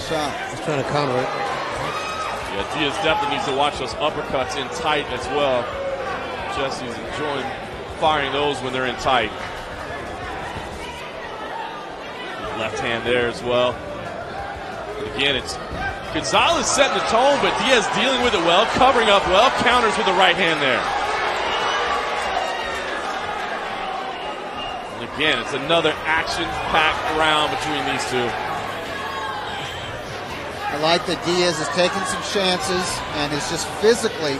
shot. He's trying to counter it. Yeah, Diaz definitely needs to watch those uppercuts in tight as well. Jesse's enjoying firing those when they're in tight. Left hand there as well. But again, it's Gonzalez setting the tone, but Diaz dealing with it well, covering up well, counters with the right hand there. And again, it's another action-packed round between these two. I like that Diaz is taking some chances and has just physically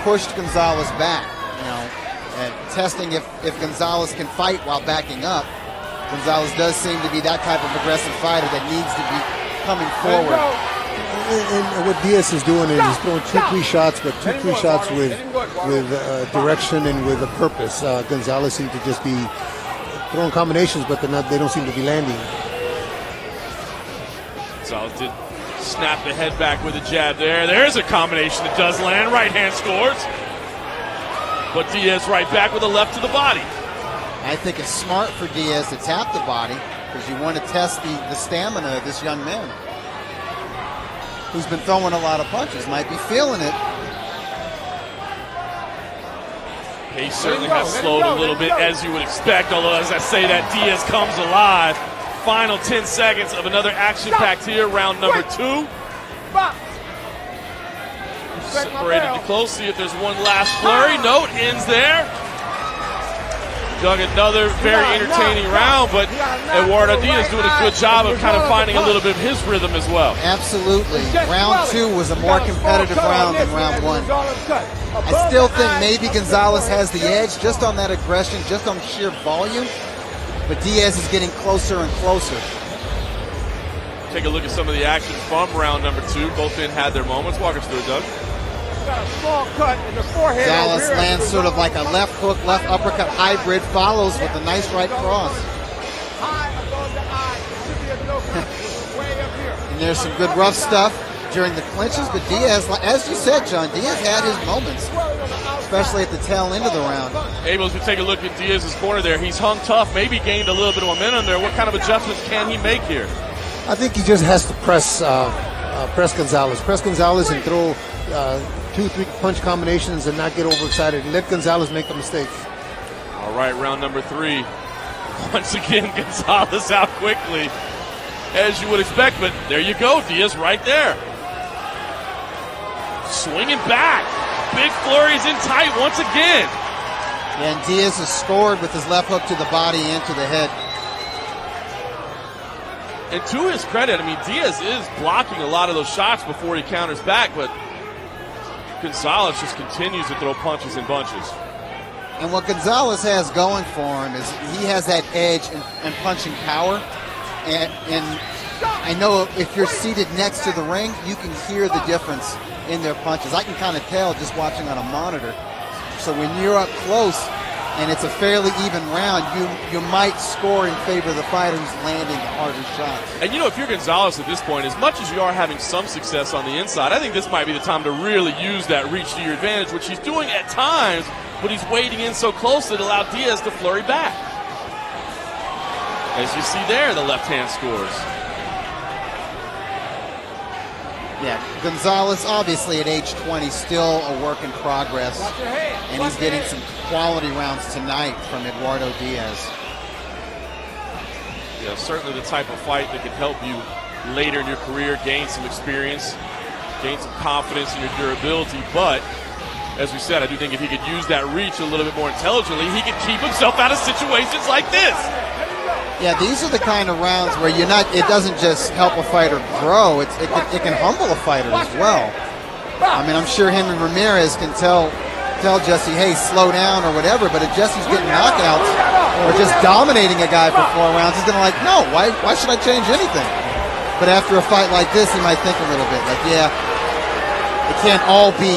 pushed Gonzalez back, and testing if Gonzalez can fight while backing up. Gonzalez does seem to be that type of aggressive fighter that needs to be coming forward. And what Diaz is doing is he's throwing 2-3 shots, but 2-3 shots with direction and with a purpose. Gonzalez seems to just be throwing combinations, but they don't seem to be landing. Gonzalez did snap the head back with a jab there. There's a combination that does land. Right hand scores. But Diaz right back with a left to the body. I think it's smart for Diaz to tap the body because you want to test the stamina of this young man who's been throwing a lot of punches. Might be feeling it. Pace certainly has slowed a little bit, as you would expect, although as I say that, Diaz comes alive. Final 10 seconds of another action-packed here, round number 2. Separated to close, see if there's one last flurry. No, it ends there. Doug, another very entertaining round, but Eduardo Diaz doing a good job of kind of finding a little bit of his rhythm as well. Absolutely. Round 2 was a more competitive round than round 1. I still think maybe Gonzalez has the edge just on that aggression, just on sheer volume, but Diaz is getting closer and closer. Take a look at some of the action from round number 2. Both men had their moments. Walk us through it, Doug. Got a small cut in the forehead. Gonzalez lands sort of like a left hook, left uppercut hybrid, follows with a nice right cross. And there's some good rough stuff during the clinches, but Diaz, as you said, John, Diaz had his moments, especially at the tail end of the round. Able to take a look at Diaz's corner there. He's hung tough, maybe gained a little bit of momentum there. What kind of adjustments can he make here? I think he just has to press Gonzalez. Press Gonzalez and throw 2-3 punch combinations and not get overexcited. Let Gonzalez make the mistakes. All right, round number 3. Once again, Gonzalez out quickly, as you would expect, but there you go, Diaz right there. Swinging back. Big flurries in tight once again. And Diaz has scored with his left hook to the body and to the head. And to his credit, I mean, Diaz is blocking a lot of those shots before he counters back, but Gonzalez just continues to throw punches in bunches. And what Gonzalez has going for him is he has that edge and punching power. And I know if you're seated next to the ring, you can hear the difference in their punches. I can kind of tell just watching on a monitor. So when you're up close and it's a fairly even round, you might score in favor of the fighter who's landing the harder shots. And if you're Gonzalez at this point, as much as you are having some success on the inside, I think this might be the time to really use that reach to your advantage, which he's doing at times, but he's wading in so close that it allowed Diaz to flurry back. As you see there, the left hand scores. Yeah, Gonzalez, obviously at age 20, still a work in progress. And he's getting some quality rounds tonight from Eduardo Diaz. Yeah, certainly the type of fight that can help you later in your career gain some experience, gain some confidence in your durability. But, as we said, I do think if he could use that reach a little bit more intelligently, he could keep himself out of situations like this. Yeah, these are the kind of rounds where it doesn't just help a fighter grow, it can humble a fighter as well. I mean, I'm sure Henry Ramirez can tell Jesse, hey, slow down or whatever, but if Jesse's getting knockouts or just dominating a guy for 4 rounds, he's going to no, why should I change anything? But after a fight like this, he might think a little bit, like, yeah, it can't all be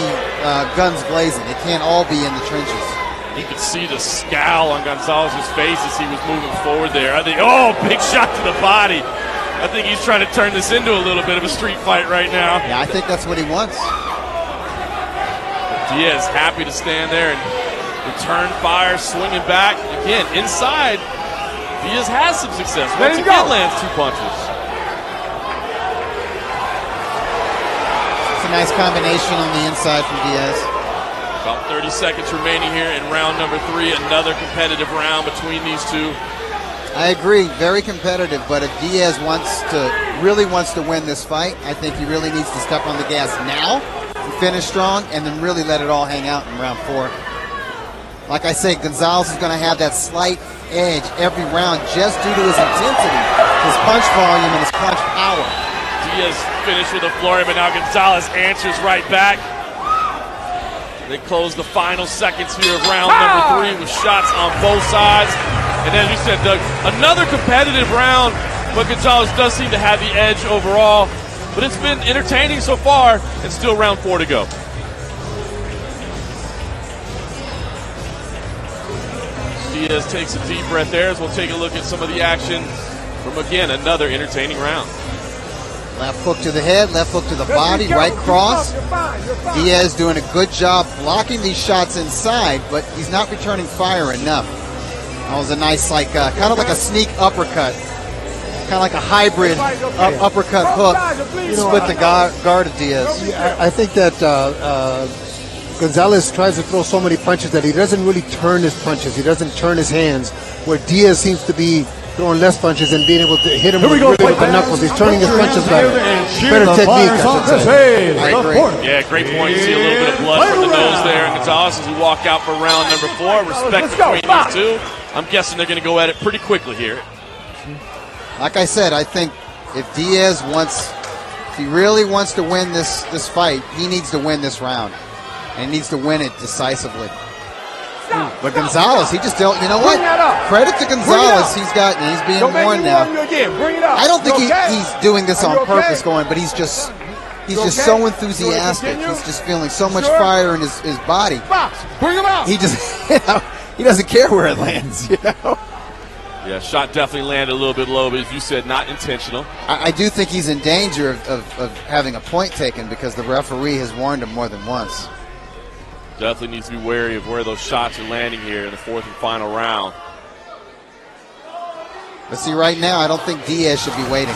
guns blazing. It can't all be in the trenches. You could see the scowl on Gonzalez's face as he was moving forward there. I think, big shot to the body. I think he's trying to turn this into a little bit of a street fight right now. Yeah, I think that's what he wants. Diaz happy to stand there and return fire, swinging back. Again, inside, Diaz has some success. Once again, lands 2 punches. nice combination on the inside from Diaz. About 30 seconds remaining here in round number 3. Another competitive round between these two. I agree, very competitive, but if Diaz really wants to win this fight, I think he really needs to step on the gas now and finish strong and then really let it all hang out in round 4. Like I say, Gonzalez is going to have that slight edge every round just due to his intensity, his punch volume, and his punch power. Diaz finished with a flurry, but now Gonzalez answers right back. They close the final seconds here of round number 3 with shots on both sides. And as you said, Doug, another competitive round, but Gonzalez does seem to have the edge overall. But it's been entertaining so far, and still round 4 to go. Diaz takes a deep breath there as we'll take a look at some of the action from, again, another entertaining round. Left hook to the head, left hook to the body, right cross. Diaz doing a good job blocking these shots inside, but he's not returning fire enough. That was a nice, kind of like a sneak uppercut. Kind of like a hybrid uppercut hook. Split the guard of Diaz. I think that Gonzalez tries to throw so many punches that he doesn't really turn his punches. He doesn't turn his hands, where Diaz seems to be throwing less punches and being able to hit him with the knuckles. He's turning his punches better. Better technique, I should say. I agree. Yeah, great point. You see a little bit of blood from the nose there. And Gonzalez, as we walk out for round number 4, respect between these two. I'm guessing they're going to go at it pretty quickly here. Like I said, I think if Diaz if he really wants to win this fight, he needs to win this round. And he needs to win it decisively. But Gonzalez, he just don't. You know what? Credit to Gonzalez. He's being warned now. I don't think he's doing this on purpose, but he's just so enthusiastic. He's just feeling so much fire in his body. Bring him out. He just he doesn't care where it lands. Yeah, shot definitely landed a little bit low, but as you said, not intentional. I do think he's in danger of having a point taken because the referee has warned him more than once. Definitely needs to be wary of where those shots are landing here in the 4th and final round. But see, right now, I don't think Diaz should be waiting.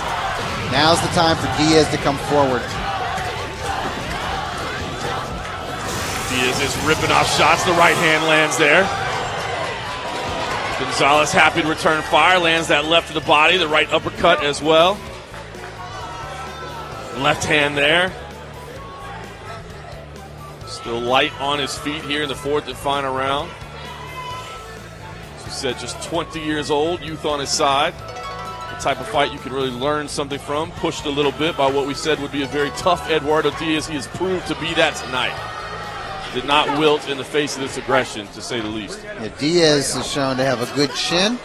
Now's the time for Diaz to come forward. Diaz is ripping off shots. The right hand lands there. Gonzalez happy to return fire. Lands that left to the body. The right uppercut as well. Left hand there. Still light on his feet here in the 4th and final round. As we said, just 20 years old, youth on his side. The type of fight you can really learn something from. Pushed a little bit by what we said would be a very tough Eduardo Diaz. He has proved to be that tonight. Did not wilt in the face of this aggression, to say the least. Yeah, Diaz is shown to have a good chin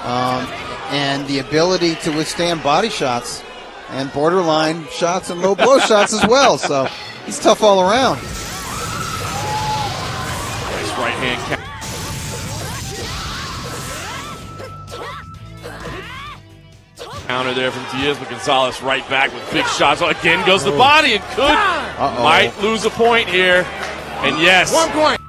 and the ability to withstand body shots and borderline shots and low blow shots as well. So he's tough all around. Nice right hand counter there from Diaz, but Gonzalez right back with big shots. Oh, again goes the body and might lose a point here. And yes. 1 point.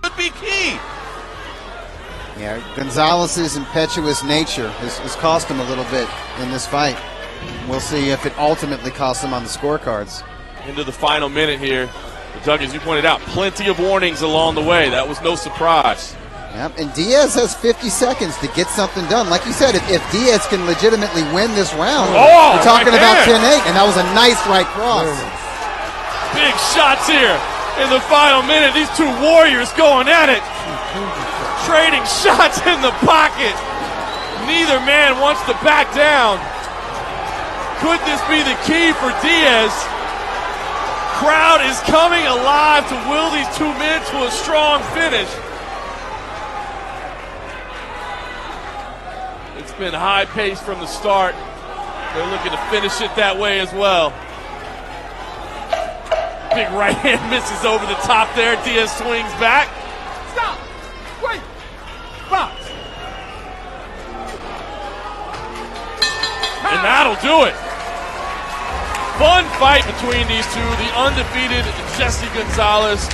Could be key. Yeah, Gonzalez's impetuous nature has cost him a little bit in this fight. We'll see if it ultimately costs him on the scorecards. Into the final minute here. But Doug, as you pointed out, plenty of warnings along the way. That was no surprise. Yep, and Diaz has 50 seconds to get something done. Like you said, if Diaz can legitimately win this round, we're talking about 10-8, and that was a nice right cross. Big shots here in the final minute. These two warriors going at it. Trading shots in the pocket. Neither man wants to back down. Could this be the key for Diaz? Crowd is coming alive to will these 2 men to a strong finish. It's been high pace from the start. They're looking to finish it that way as well. Big right hand misses over the top there. Diaz swings back. Stop. Wait. Box. That'll do it. Fun fight between these two. The undefeated Jesse Gonzalez,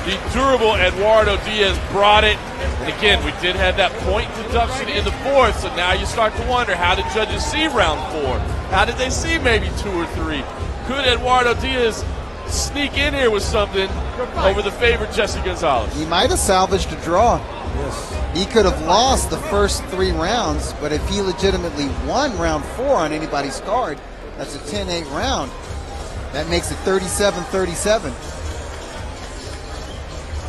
the durable Eduardo Diaz brought it. And again, we did have that point deduction in the fourth, so now you start to wonder, how did judges see round 4? How did they see maybe 2 or 3? Could Eduardo Diaz sneak in here with something over the favorite Jesse Gonzalez? He might have salvaged a draw. Yes. He could have lost the first 3 rounds, but if he legitimately won round 4 on anybody's card, that's a 10-8 round. That makes it 37-37.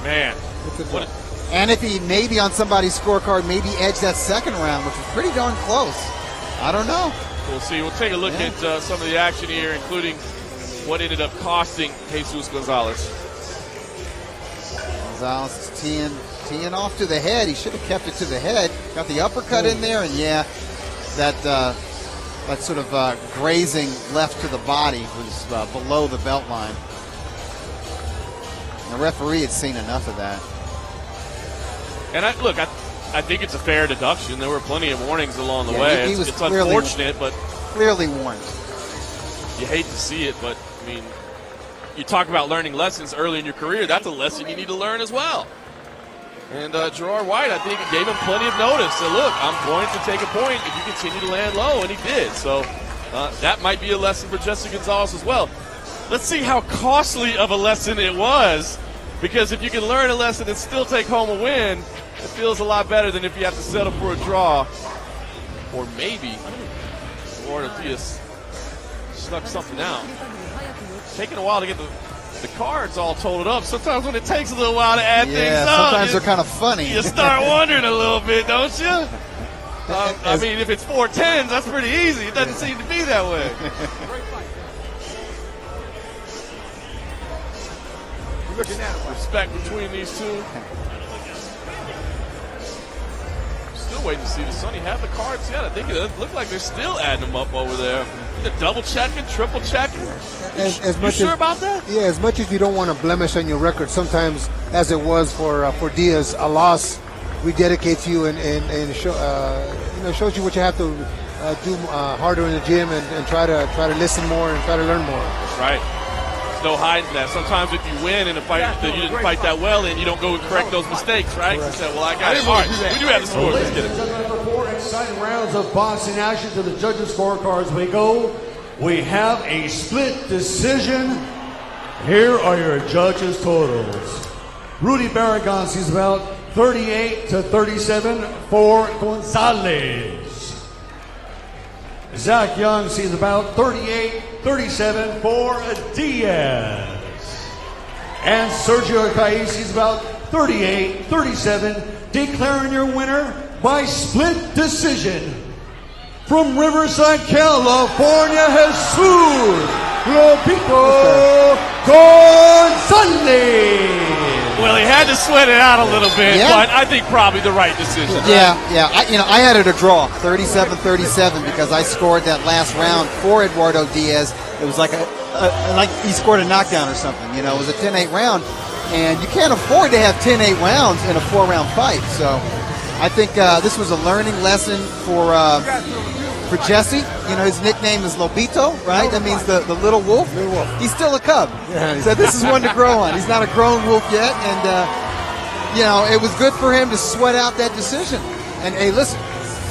Man. What And if he maybe on somebody's scorecard, maybe edged that second round, which was pretty darn close. I don't know. We'll see. We'll take a look at some of the action here, including what ended up costing Jesus Gonzalez. Gonzalez is teeing off to the head. He should have kept it to the head. Got the uppercut in there, and yeah, that sort of grazing left to the body was below the belt line. The referee had seen enough of that. And I think it's a fair deduction. There were plenty of warnings along the Yeah, way. he was it's unfortunate, but clearly warned. you hate to see it. But I mean, you talk about learning lessons early in your career. That's a lesson you need to learn as well. And Gerard White, I think, gave him plenty of notice. Said, look, I'm going to take a point if you continue to land low, and he did. So that might be a lesson for Jesse Gonzalez as well. Let's see how costly of a lesson it was, because if you can learn a lesson and still take home a win, it feels a lot better than if you have to settle for a draw. Or maybe Eduardo Diaz snuck something out. Taking a while to get the cards all totaled up. Sometimes when it takes a little while to add things up, sometimes they're kind of funny. You start wondering a little bit, don't you? I mean, if it's 4 10s, that's pretty easy. It doesn't seem to be that way. Looking at Respect between these two. Still waiting to see. Does Sonny have the cards yet? I think it doesn't look like they're still adding them up over there. They're double checking, triple checking. As You much sure as, about that? Yeah, as much as you don't want to blemish on your record, sometimes, as it was for Diaz, a loss rededicates you and shows you what you have to do harder in the gym and try to listen more and try to learn more. Right. There's no hiding that. Sometimes if you win in a fight that you didn't fight that well in, you don't go and correct those mistakes, right? You say, well, I got it. All right, we do have the scores. Let's get it. Number 4 exciting rounds of boxing action. To the judges' scorecards we go. We have a split decision. Here are your judges' totals. Rudy Barragan sees about 38-37 for Gonzalez. Zach Young sees about 38-37 for Diaz. And Sergio Tenkaichi sees about 38-37, declaring your winner by split decision. From Riverside, California, Jesus Lopito Gonzalez. Well, he had to sweat it out a little bit, but I think probably the right decision. Yeah. I had it a draw, 37-37, because I scored that last round for Eduardo Diaz. It was like like he scored a knockdown or something. It was a 10-8 round, and you can't afford to have 10-8 rounds in a 4-round fight. So I think this was a learning lesson for Jesse. His nickname is Lobito, right? That means the little wolf. Little wolf. He's still a cub. Yeah, So this is one to grow on. He's not a grown wolf yet, and it was good for him to sweat out that decision. And hey, listen,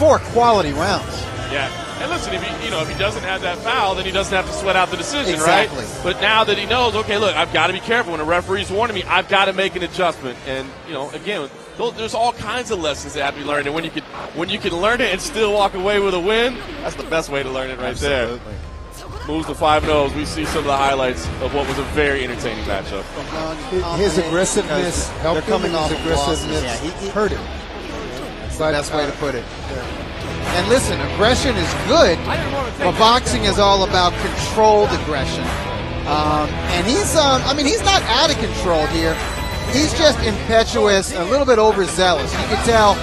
4 quality rounds. Yeah. And listen, if he doesn't have that foul, then he doesn't have to sweat out the decision, Exactly. right? But now that he knows, okay, look, I've got to be careful. When a referee's warning me, I've got to make an adjustment. And, again, there's all kinds of lessons that have to be learned. And when you can learn it and still walk away with a win, that's the best way to learn it right there. Moves to 5-0. We see some of the highlights of what was a very entertaining matchup. His aggressiveness helped him, and his aggressiveness hurt him. That's the best way to put it. And listen, aggression is good, but boxing is all about controlled aggression. And he's not out of control here. He's just impetuous, a little bit overzealous. You can tell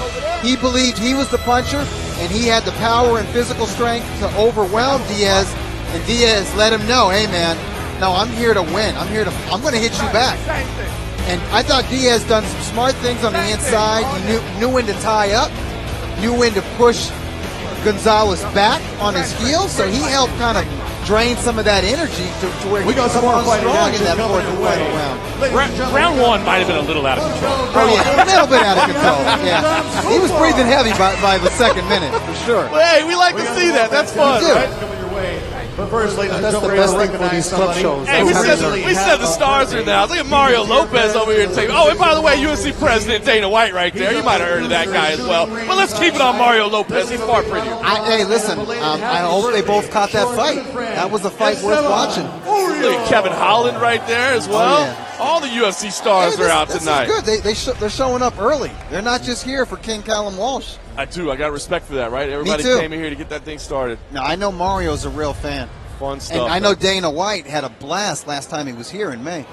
he believed he was the puncher, and he had the power and physical strength to overwhelm Diaz. And Diaz let him know, hey man, no, I'm here to win. I'm going to hit you back. And I thought Diaz done some smart things on the inside. He knew when to tie up, knew when to push Gonzalez back on his heels, so he helped kind of drain some of that energy to where We he got got some more on fighting strong in action that coming fourth and your way. final round. Ladies and gentlemen, Round one might have been a little out of control. Oh yeah, a little bit out of control. Yeah, he was breathing heavy by the second minute for sure. Hey, we like to see that. That's fun, do. right? Coming your way. But first, ladies and That's the gentlemen, best we're thing for recognizing these club somebody. shows. Hey, we said the stars are now. Look at Mario Lopez over here. Oh, and by the way, UFC President Dana White right there. You might have heard of that guy as well. But let's keep it on Mario Lopez. He's far prettier. Hey, listen, I hope they both caught that fight. That was a fight worth watching. Look at Kevin Holland right there as well. Oh, yeah. All the UFC stars Hey, are out this tonight. is good. They're showing up early. They're not just here for King Callum Walsh. I do. I got respect for that, right? Everybody too. came in here to get that thing started. Now, I know Mario's a real fan. Fun stuff. And I know Dana White had a blast last time he was here in May.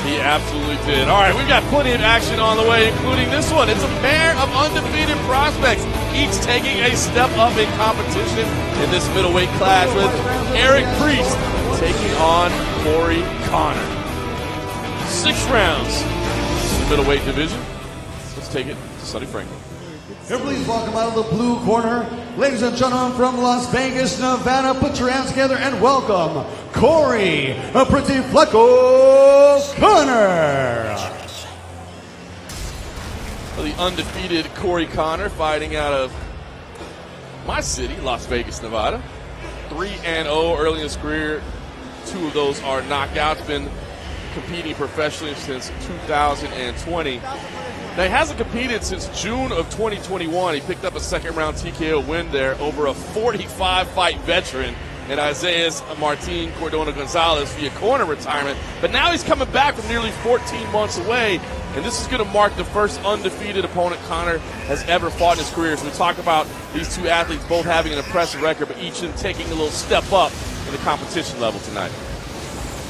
He absolutely did. All right, we've got plenty of action on the way, including this one. It's a pair of undefeated prospects, each taking a step up in competition in this middleweight class, with Eric Priest taking on Corey Connor. 6 rounds in the middleweight division. Let's take it to Sonny Franklin. Here, please welcome out of the blue corner, ladies and gentlemen from Las Vegas, Nevada. Put your hands together and welcome Corey Pretty Flecko Connor. The undefeated Corey Connor fighting out of my city, Las Vegas, Nevada. 3-0 early in his career. 2 of those are knockouts. Been competing professionally since 2020. Now, he hasn't competed since June of 2021. He picked up a second-round TKO win there over a 45-fight veteran and Isaiah Martin Cordona Gonzalez via corner retirement. But now he's coming back from nearly 14 months away, and this is going to mark the first undefeated opponent Connor has ever fought in his career. So we talk about these 2 athletes both having an impressive record, but each of them taking a little step up in the competition level tonight.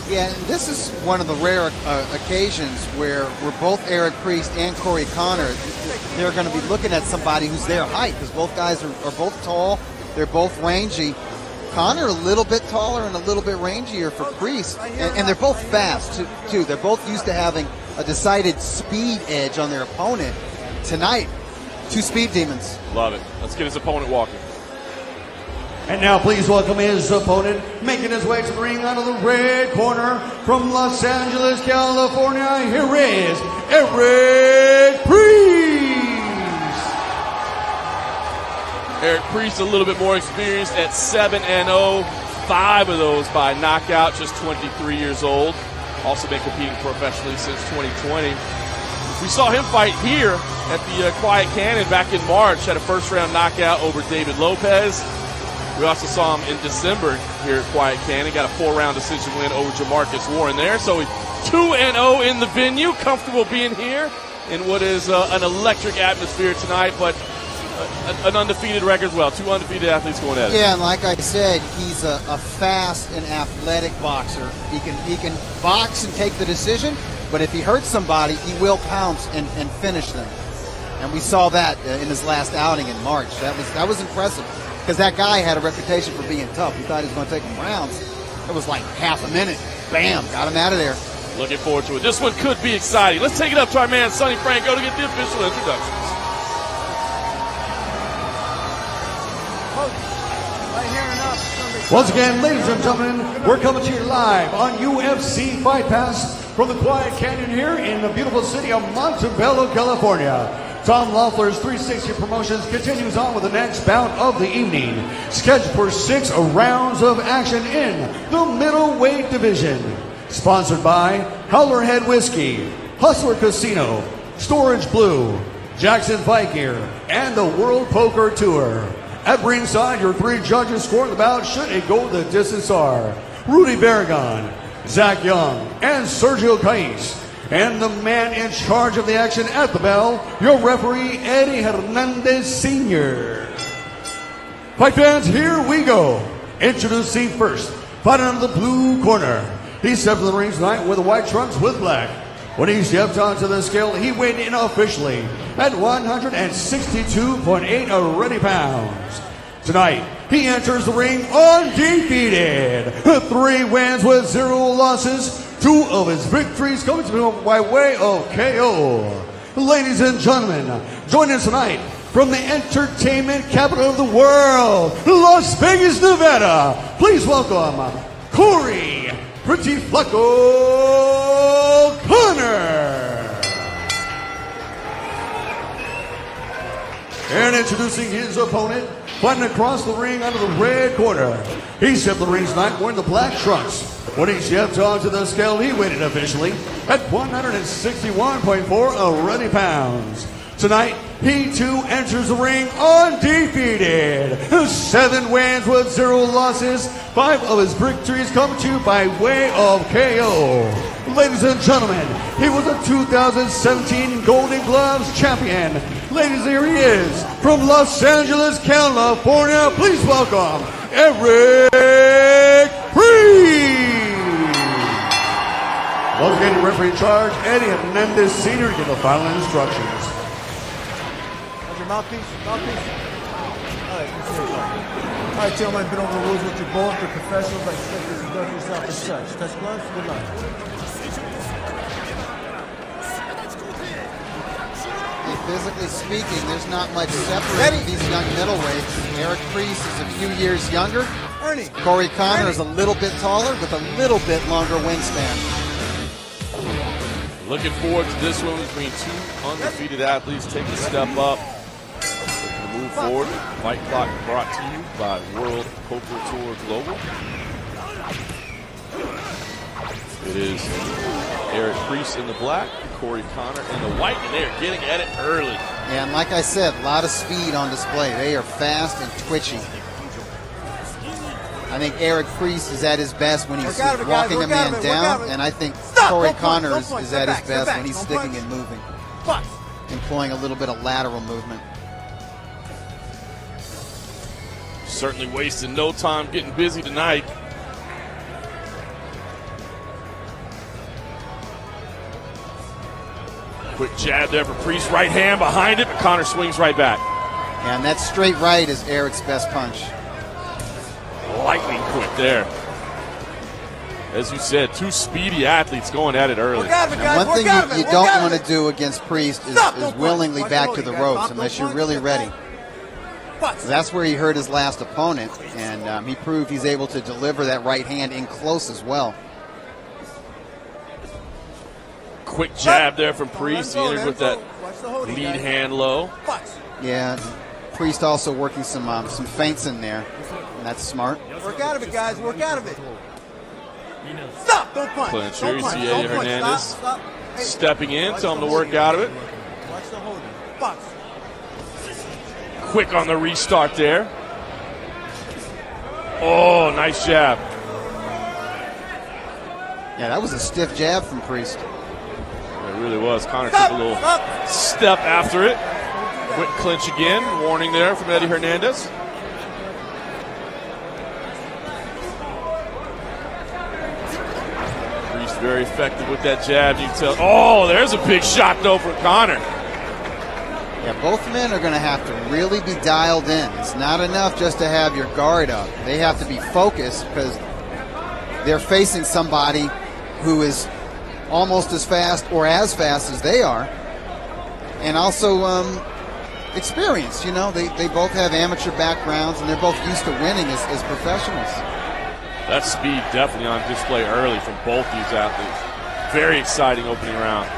Yeah, and this is one of the rare occasions where both Eric Priest and Corey Connor, they're going to be looking at somebody who's their height, because both guys are both tall, they're both rangy. Connor a little bit taller and a little bit rangier for Priest, and they're both fast too. They're both used to having a decided speed edge on their opponent. Tonight, 2 speed demons. Love it. Let's get his opponent walking. And now please welcome his opponent, making his way to the ring out of the red corner from Los Angeles, California. Here is Eric Priest. Eric Priest a little bit more experienced at 7-0, 5 of those by knockout, just 23 years old. Also been competing professionally since 2020. We saw him fight here at the Quiet Cannon back in March, had a first-round knockout over David Lopez. We also saw him in December here at Quiet Cannon. Got a 4-round decision win over Jamarcus Warren there. So 2-0 in the venue. Comfortable being here in what is an electric atmosphere tonight, but an undefeated record as well. 2 undefeated athletes going at it. Yeah, and like I said, he's a fast and athletic boxer. He can box and take the decision, but if he hurts somebody, he will pounce and finish them. And we saw that in his last outing in March. That was impressive, because that guy had a reputation for being tough. He thought he was going to take him rounds. It was like half a minute. Bam, got him out of there. Looking forward to it. This one could be exciting. Let's take it up to our man, Sonny Franco, to get the official introductions. Once again, ladies and gentlemen, we're coming to you live on UFC Fight Pass from the Quiet Canyon here in the beautiful city of Montebello, California. Tom Loeffler's 360 Promotions continues on with the next bout of the evening, scheduled for 6 rounds of action in the middleweight division. Sponsored by Howler Head Whiskey, Hustler Casino, Storage Blue, Jackson Bike Gear, and the World Poker Tour. At ringside, your 3 judges scoring the bout should it go the distance are Rudy Barragan, Zach Young, and Sergio Cais. And the man in charge of the action at the bell, your referee, Eddie Hernandez Sr. Fight fans, here we go. Introducing first, fighting out of the blue corner. He stepped in the ring tonight with the white trunks with black. When he stepped onto the scale, he weighed in officially at 162.8 already pounds. Tonight, he enters the ring undefeated. 3 wins with 0 losses. 2 of his victories coming to him by way of KO. Ladies and gentlemen, joining us tonight from the entertainment capital of the world, Las Vegas, Nevada, please welcome Corey Pretty Flacco Connor. And introducing his opponent, fighting across the ring out of the red corner. He stepped the ring tonight wearing the black trunks. When he stepped onto the scale, he weighed officially at 161.4 already pounds. Tonight, he too enters the ring undefeated. 7 wins with 0 losses. 5 of his victories come to you by way of KO. Ladies and gentlemen, he was a 2017 Golden Gloves champion. Ladies, here he is from Los Angeles, California. Please welcome Eric Priest. Once again, referee in charge, Eddie Hernandez Sr. give the final instructions. Mouthpiece. All right, gentlemen, been over the rules with you both. They're professionals. I expect you to conduct yourself as such. Touch gloves. Good luck. Physically speaking, there's not much separating these young middleweights. Eric Priest is a few years younger. Corey Connor is a little bit taller with a little bit longer wingspan. Looking forward to this one between 2 undefeated athletes taking a step up. Looking to move forward. Fight Clock brought to you by World Poker Tour Global. It is Eric Priest in the black, Corey Connor in the white, and they are getting at it early. Yeah, and like I said, a lot of speed on display. They are fast and twitchy. I think Eric Priest is at his best when he's walking a man down, and I think Corey Connor is at his best when he's sticking and moving, employing a little bit of lateral movement. Certainly wasting no time getting busy tonight. Quick jab there for Priest, right hand behind it, but Connor swings right back. And that straight right is Eric's best punch. Lightning quick there. As you said, 2 speedy athletes going at it early. And one thing you don't want to do against Priest is willingly back to the ropes unless you're really ready. So that's where he hurt his last opponent, and he proved he's able to deliver that right hand in close as well. Quick jab there from Priest. He entered with that lead hand low. Yeah, Priest also working some feints in there. And that's smart. Work out of it, guys. Work out of it. Stop! Don't punch. Clincher. You see Eddie Hernandez stepping in, tell him to work out of it. Watch the holding. Box. Quick on the restart there. Oh, nice jab. Yeah, that was a stiff jab from Priest. It really was. Connor took a little step after it. Quick clinch again. Warning there from Eddie Hernandez. Priest very effective with that jab. You can tell. Oh, there's a big shot though from Connor. Yeah, both men are going to have to really be dialed in. It's not enough just to have your guard up. They have to be focused because they're facing somebody who is almost as fast or as fast as they are, and also experienced. You know, they both have amateur backgrounds, and they're both used to winning as professionals. That speed definitely on display early from both these athletes. Very exciting opening round.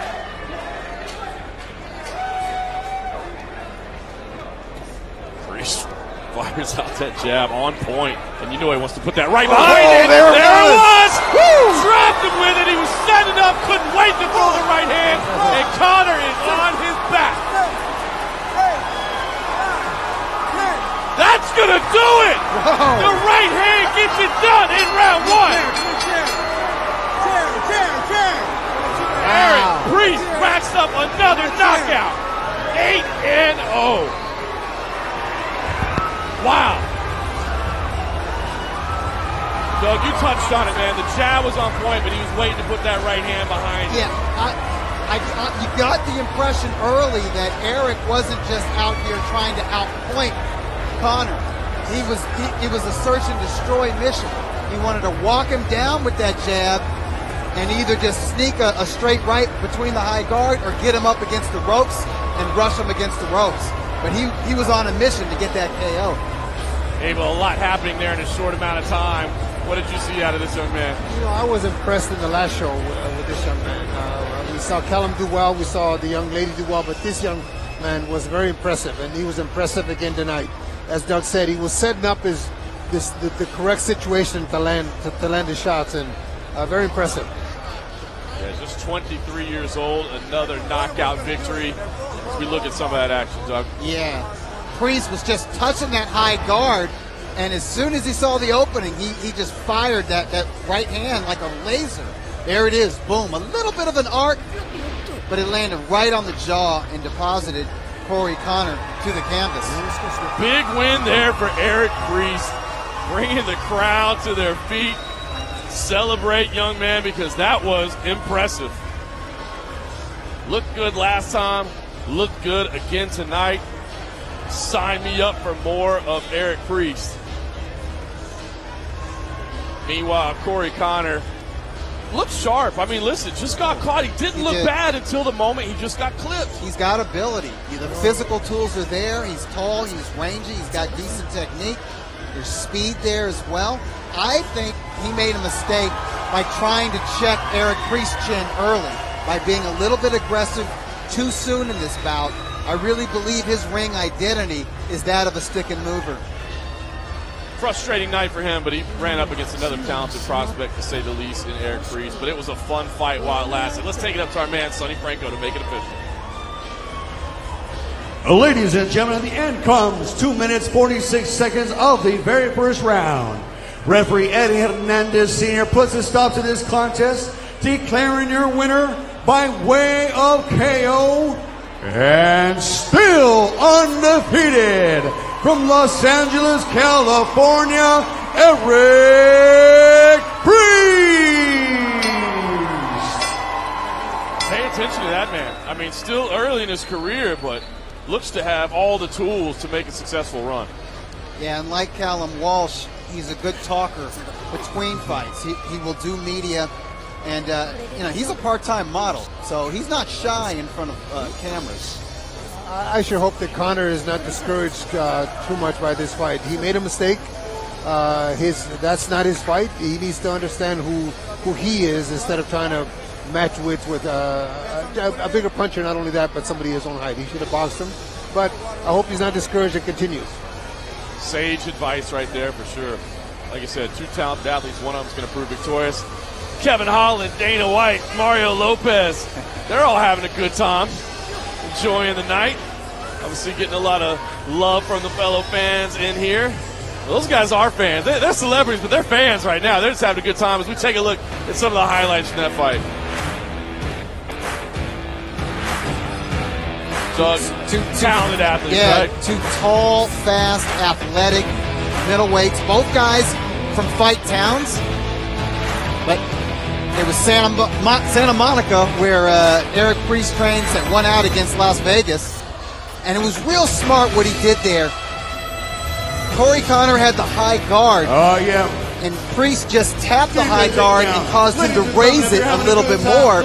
Priest fires out that jab on point, and you know he wants to put that right behind it. There it was! Dropped him with it. He was setting up, couldn't wait to throw the right hand, and Connor is on his back. That's gonna do it! The right hand gets it done in round 1. Eric Priest racks up another knockout. 8-0. Wow. Doug, you touched on it, man. The jab was on point, but he was waiting to put that right hand behind him. Yeah, you got the impression early that Eric wasn't just out here trying to outpoint Connor. It was a search and destroy mission. He wanted to walk him down with that jab and either just sneak a straight right between the high guard or get him up against the ropes and rush him against the ropes. but he was on a mission to get that KO. Abel, a lot happening there in a short amount of time. What did you see out of this young man? You know, I was impressed in the last show with this young man. We saw Callum do well, we saw the young lady do well, but this young man was very impressive, and he was impressive again tonight. As Doug said, he was setting up the correct situation to land his shots, and very impressive. Yeah, just 23 years old, another knockout victory. As we look at some of that action, Doug. Yeah, Priest was just touching that high guard, and as soon as he saw the opening, he just fired that right hand like a laser. There it is, boom. A little bit of an arc, but it landed right on the jaw and deposited Corey Connor to the canvas. Big win there for Eric Priest, bringing the crowd to their feet. Celebrate, young man, because that was impressive. Looked good last time, looked good again tonight. Sign me up for more of Eric Priest. Meanwhile, Corey Connor looked sharp. I mean, listen, just got caught. He didn't look bad until the moment he just got clipped. He's got ability. The physical tools are there. He's tall, he's rangy, he's got decent technique. There's speed there as well. I think he made a mistake by trying to check Eric Priest's chin early, by being a little bit aggressive too soon in this bout. I really believe his ring identity is that of a stick and mover. Frustrating night for him, but he ran up against another talented prospect, to say the least, in Eric Priest. But it was a fun fight while it lasted. Let's take it up to our man, Sonny Franco, to make it official. Ladies and gentlemen, at the end comes 2 minutes, 46 seconds of the very first round. Referee Eddie Hernandez Sr. puts a stop to this contest, declaring your winner by way of KO, and still undefeated, from Los Angeles, California, Eric Priest. Pay attention to that man. I mean, still early in his career, but looks to have all the tools to make a successful run. Yeah, and like Callum Walsh, he's a good talker between fights. He will do media, and he's a part-time model, so he's not shy in front of cameras. I sure hope that Connor is not discouraged too much by this fight. He made a mistake. That's not his fight. He needs to understand who he is, instead of trying to match wits with a bigger puncher. Not only that, but somebody his own height. He should have boxed him. But I hope he's not discouraged and continues. Sage advice right there for sure. Like I said, two talented athletes. One of them's going to prove victorious. Kevin Holland, Dana White, Mario Lopez. They're all having a good time, enjoying the night. Obviously getting a lot of love from the fellow fans in here. Well, those guys are fans. They're celebrities, but they're fans right now. They're just having a good time as we take a look at some of the highlights from that fight. Doug, two talented athletes, right? Two tall, fast, athletic middleweights. Both guys from fight towns. But it was Santa Monica where Eric Priest trains, that won out against Las Vegas. And it was real smart what he did there. Corey Connor had the high guard. Oh, yeah. And Priest just tapped the high guard and caused him to raise it a little bit more.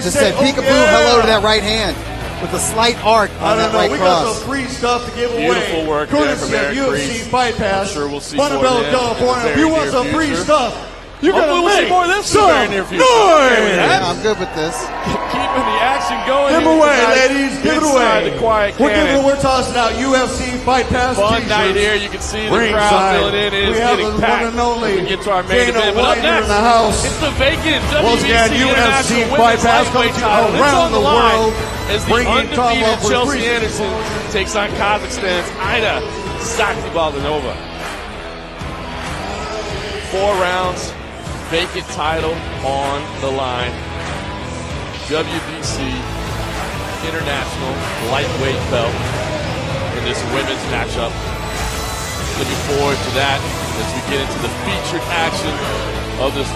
Just said peekaboo, hello to that right hand, with a slight arc on that right we cross. got some free stuff to give away. Beautiful work there from Eric UFC Fight Pass. I'm sure we'll see Montebello, more of them California. in the If you very want near some free future. stuff, you Hopefully gotta we'll see make more of this in the very near future. Okay with that? I'm good with this. Keeping the action going. Give here away, tonight ladies. Give it inside away. The quiet We're tossing out UFC Fight Pass Fun t-shirts. night here. You can see the crowd Ringside. filling in. It is We have getting the packed. one and only We get to our main Dana event. But up White next, in the house. it's the vacant Once WBC again, International UFC Fight Women's Pass Lightweight comes title. It's around on the line world, as the bringing top undefeated up with Chelsea Priest. Anderson takes on Kazakhstan's Aida Sakhtibalanova. 4 rounds, vacant title on the line. WBC International Lightweight belt in this women's matchup. Looking forward to that as we get into the featured action of this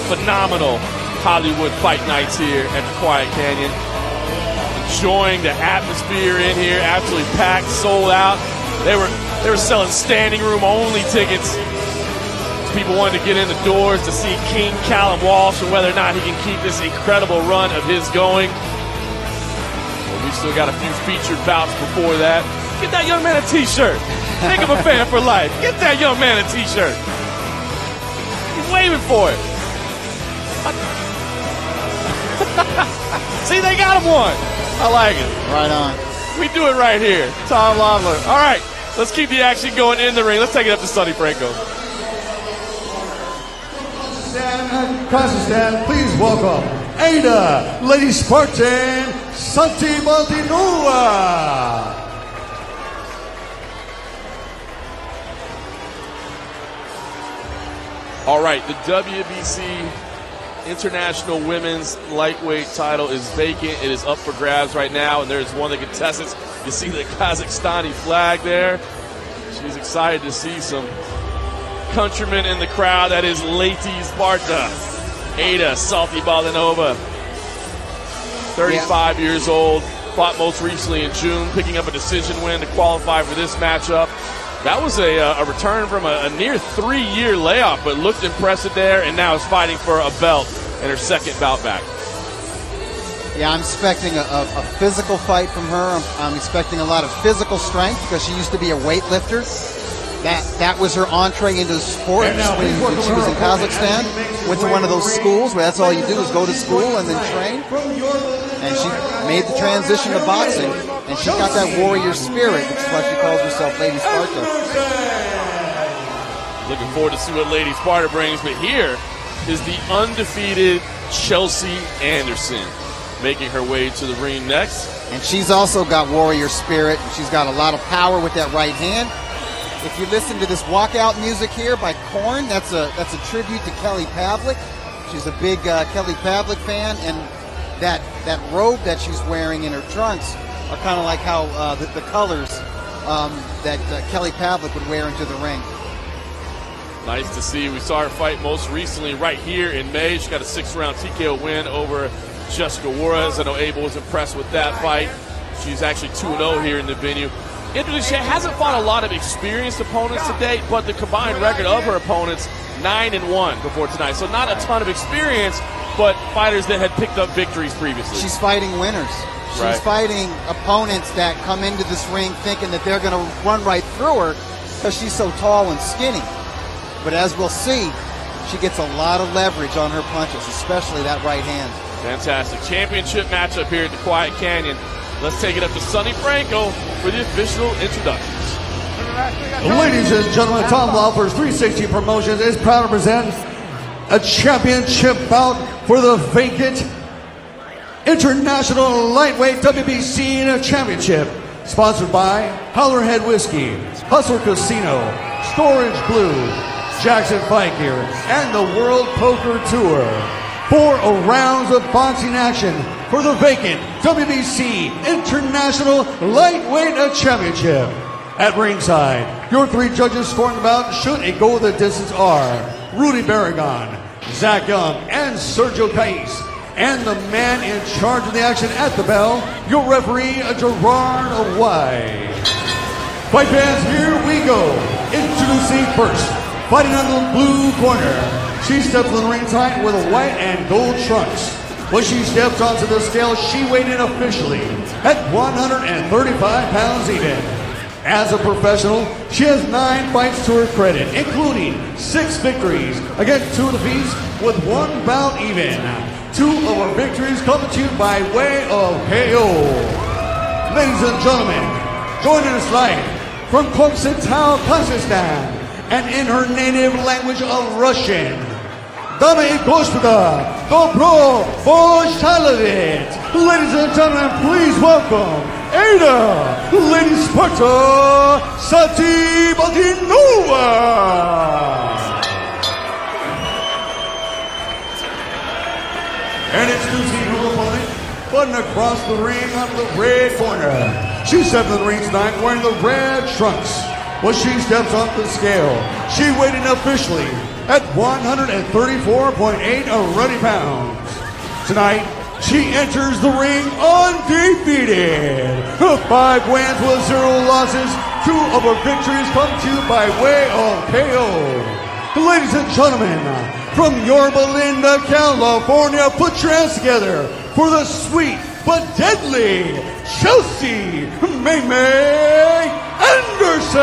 phenomenal Hollywood fight nights here at the Quiet Canyon. Enjoying the atmosphere in here, absolutely packed, sold out. They were selling standing room only tickets. People wanted to get in the doors to see King Callum Walsh and whether or not he can keep this incredible run of his going. Well, we still got a few featured bouts before that. Get that young man a t-shirt. Make him a fan for life. Get that young man a t-shirt. He's waving for it. See, they got him one. I like it. Right on. We do it right here. Tom Lawler. All right, let's keep the action going in the ring. Let's take it up to Sonny Franco. Kazakhstan, please welcome Ada, Lady Spartan, Santi Maldinova. All right, the WBC International Women's Lightweight title is vacant. It is up for grabs right now, and there's one of the contestants. You see the Kazakhstani flag there. She's excited to see some countrymen in the crowd. That is Lady Sparta, Ada Salty Balinova, 35 years old, fought most recently in June, picking up a decision win to qualify for this matchup. That was a return from a near 3-year layoff, but looked impressive there, and now is fighting for a belt in her second bout back. Yeah, I'm expecting a physical fight from her. I'm expecting a lot of physical strength because she used to be a weightlifter. That was her entree into sports when she was in Kazakhstan. Went to one of those schools where that's all you do is go to school and then train. And she made the transition to boxing, and she got that warrior spirit, which is why she calls herself Lady Sparta. Looking forward to see what Lady Sparta brings, but here is the undefeated Chelsea Anderson making her way to the ring next. And she's also got warrior spirit, and she's got a lot of power with that right hand. If you listen to this walkout music here by Korn, that's a tribute to Kelly Pavlik. She's a big Kelly Pavlik fan, and that robe that she's wearing in her trunks are kind of like how the colors that Kelly Pavlik would wear into the ring. Nice to see. We saw her fight most recently right here in May. She got a 6-round TKO win over Jessica Juarez. I know Abel was impressed with that fight. She's actually 2-0 here in the venue. Interesting, she hasn't fought a lot of experienced opponents to date, but the combined record of her opponents, 9-1 before tonight. So not a ton of experience, but fighters that had picked up victories previously. She's fighting winners. She's fighting opponents that come into this ring thinking that they're going to run right through her because she's so tall and skinny. But as we'll see, she gets a lot of leverage on her punches, especially that right hand. Fantastic. Championship matchup here at the Quiet Canyon. Let's take it up to Sonny Franco for the official introductions. Ladies and gentlemen, Tom Laufer's 360 Promotions is proud to present a championship bout for the vacant International Lightweight WBC Championship, sponsored by Howlerhead Whiskey, Hustler Casino, Storage Blue, Jackson Fight Gear, and the World Poker Tour. 4 rounds of boxing action for the vacant WBC International Lightweight Championship. At ringside, your 3 judges scoring the bout should it go the distance are Rudy Barragon, Zach Young, and Sergio Cais. And the man in charge of the action at the bell, your referee, Gerard White. Fight fans, here we go. Introducing first, fighting on the blue corner. She steps in the ring tight with a white and gold trunks. When she steps onto the scale, she weighed in officially at 135 pounds even. As a professional, she has 9 fights to her credit, including 6 victories against 2 defeats with 1 bout even. 2 of her victories coming to you by way of KO. Ladies and gentlemen, joining us live from Koksantau, Kazakhstan, and in her native language of Russian, Dame и господа, добро пожаловать! Ladies and gentlemen, please welcome Ada, Lady Sparta, Santi Maldinova! And introducing her opponent, button across the ring on the red corner. She steps in the ring tonight wearing the red trunks. When she steps off the scale, she weighed in officially at 134.8 already pounds. Tonight, she enters the ring undefeated. 5 wins with 0 losses. 2 of her victories come to you by way of KO. Ladies and gentlemen, from Yorba Linda, California, put your hands together for the sweet but deadly Chelsea May Anderson.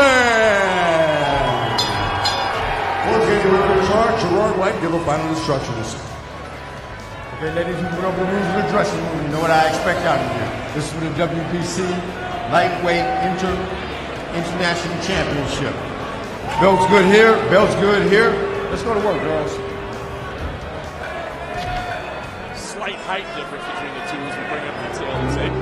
Once again, the charge, Gerard White, give a final instructions. Okay, ladies and gentlemen, the rules of the dressing room. You know what I expect out of you. This is for the WBC Lightweight International Championship. Belt's good here. Belt's good here. Let's go to work, girls. Slight height difference between the two as we bring up the tail of the tape.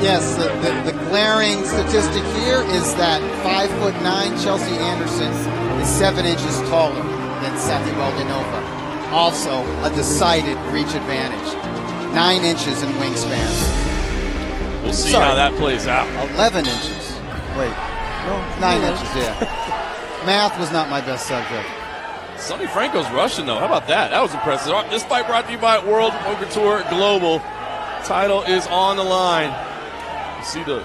Yes, the glaring statistic here is that 5'9" Chelsea Anderson is 7 inches taller than Sati Baldanova. Also, a decided reach advantage. 9 inches in wingspan. We'll see how that plays out. 11 inches. Wait, no, 9 inches, yeah. Math was not my best subject. Sonny Franco's Russian, though. How about that? That was impressive. This fight brought to you by World Poker Tour Global. Title is on the line. You see the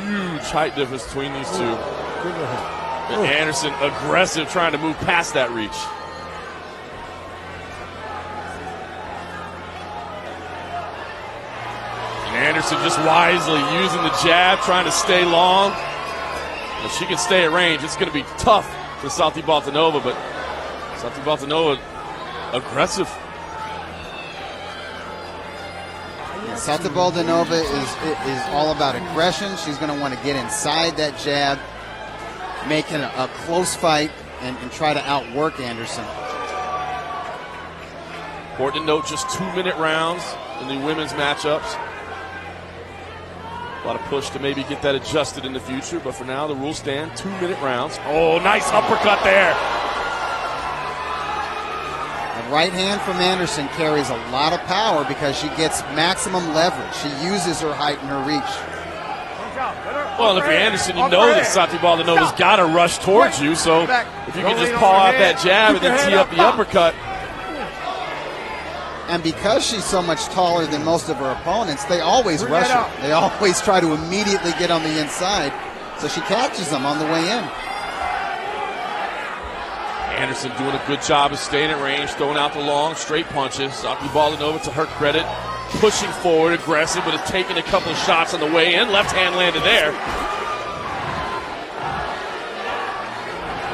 huge height difference between these two. And Anderson aggressive, trying to move past that reach. And Anderson just wisely using the jab, trying to stay long. If she can stay at range, it's going to be tough for Sati Baldanova, but Sati Baldanova aggressive. Sati Baldanova is all about aggression. She's going to want to get inside that jab, make it a close fight, and try to outwork Anderson. Important to note, just 2-minute rounds in the women's matchups. A lot of push to maybe get that adjusted in the future, but for now the rules stand 2-minute rounds. Oh, nice uppercut there. The right hand from Anderson carries a lot of power because she gets maximum leverage. She uses her height and her reach. Well, if you're Anderson, you know that Sati Baldanova's got to rush towards you, so if you can just paw out that jab and then tee up the uppercut. And because she's so much taller than most of her opponents, they always rush her. They always try to immediately get on the inside, so she catches them on the way in. Anderson doing a good job of staying at range, throwing out the long, straight punches. Sati Baldanova, to her credit, pushing forward, aggressive, but has taken a couple of shots on the way in. Left hand landed there.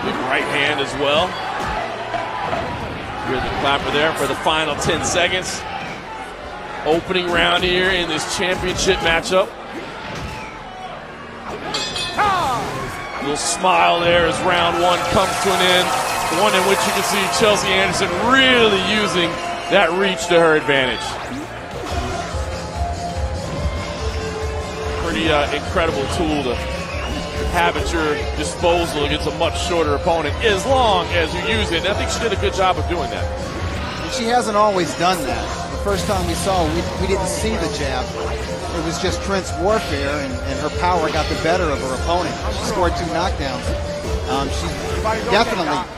Big right hand as well. Here's the clapper there for the final 10 seconds. Opening round here in this championship matchup. Little smile there as round one comes to an end. One in which you can see Chelsea Anderson really using that reach to her advantage. Pretty incredible tool to have at your disposal against a much shorter opponent as long as you use it. And I think she did a good job of doing that. And she hasn't always done that. The first time we saw her, we didn't see the jab. It was just Trent's warfare, and her power got the better of her opponent. She scored 2 knockdowns. She definitely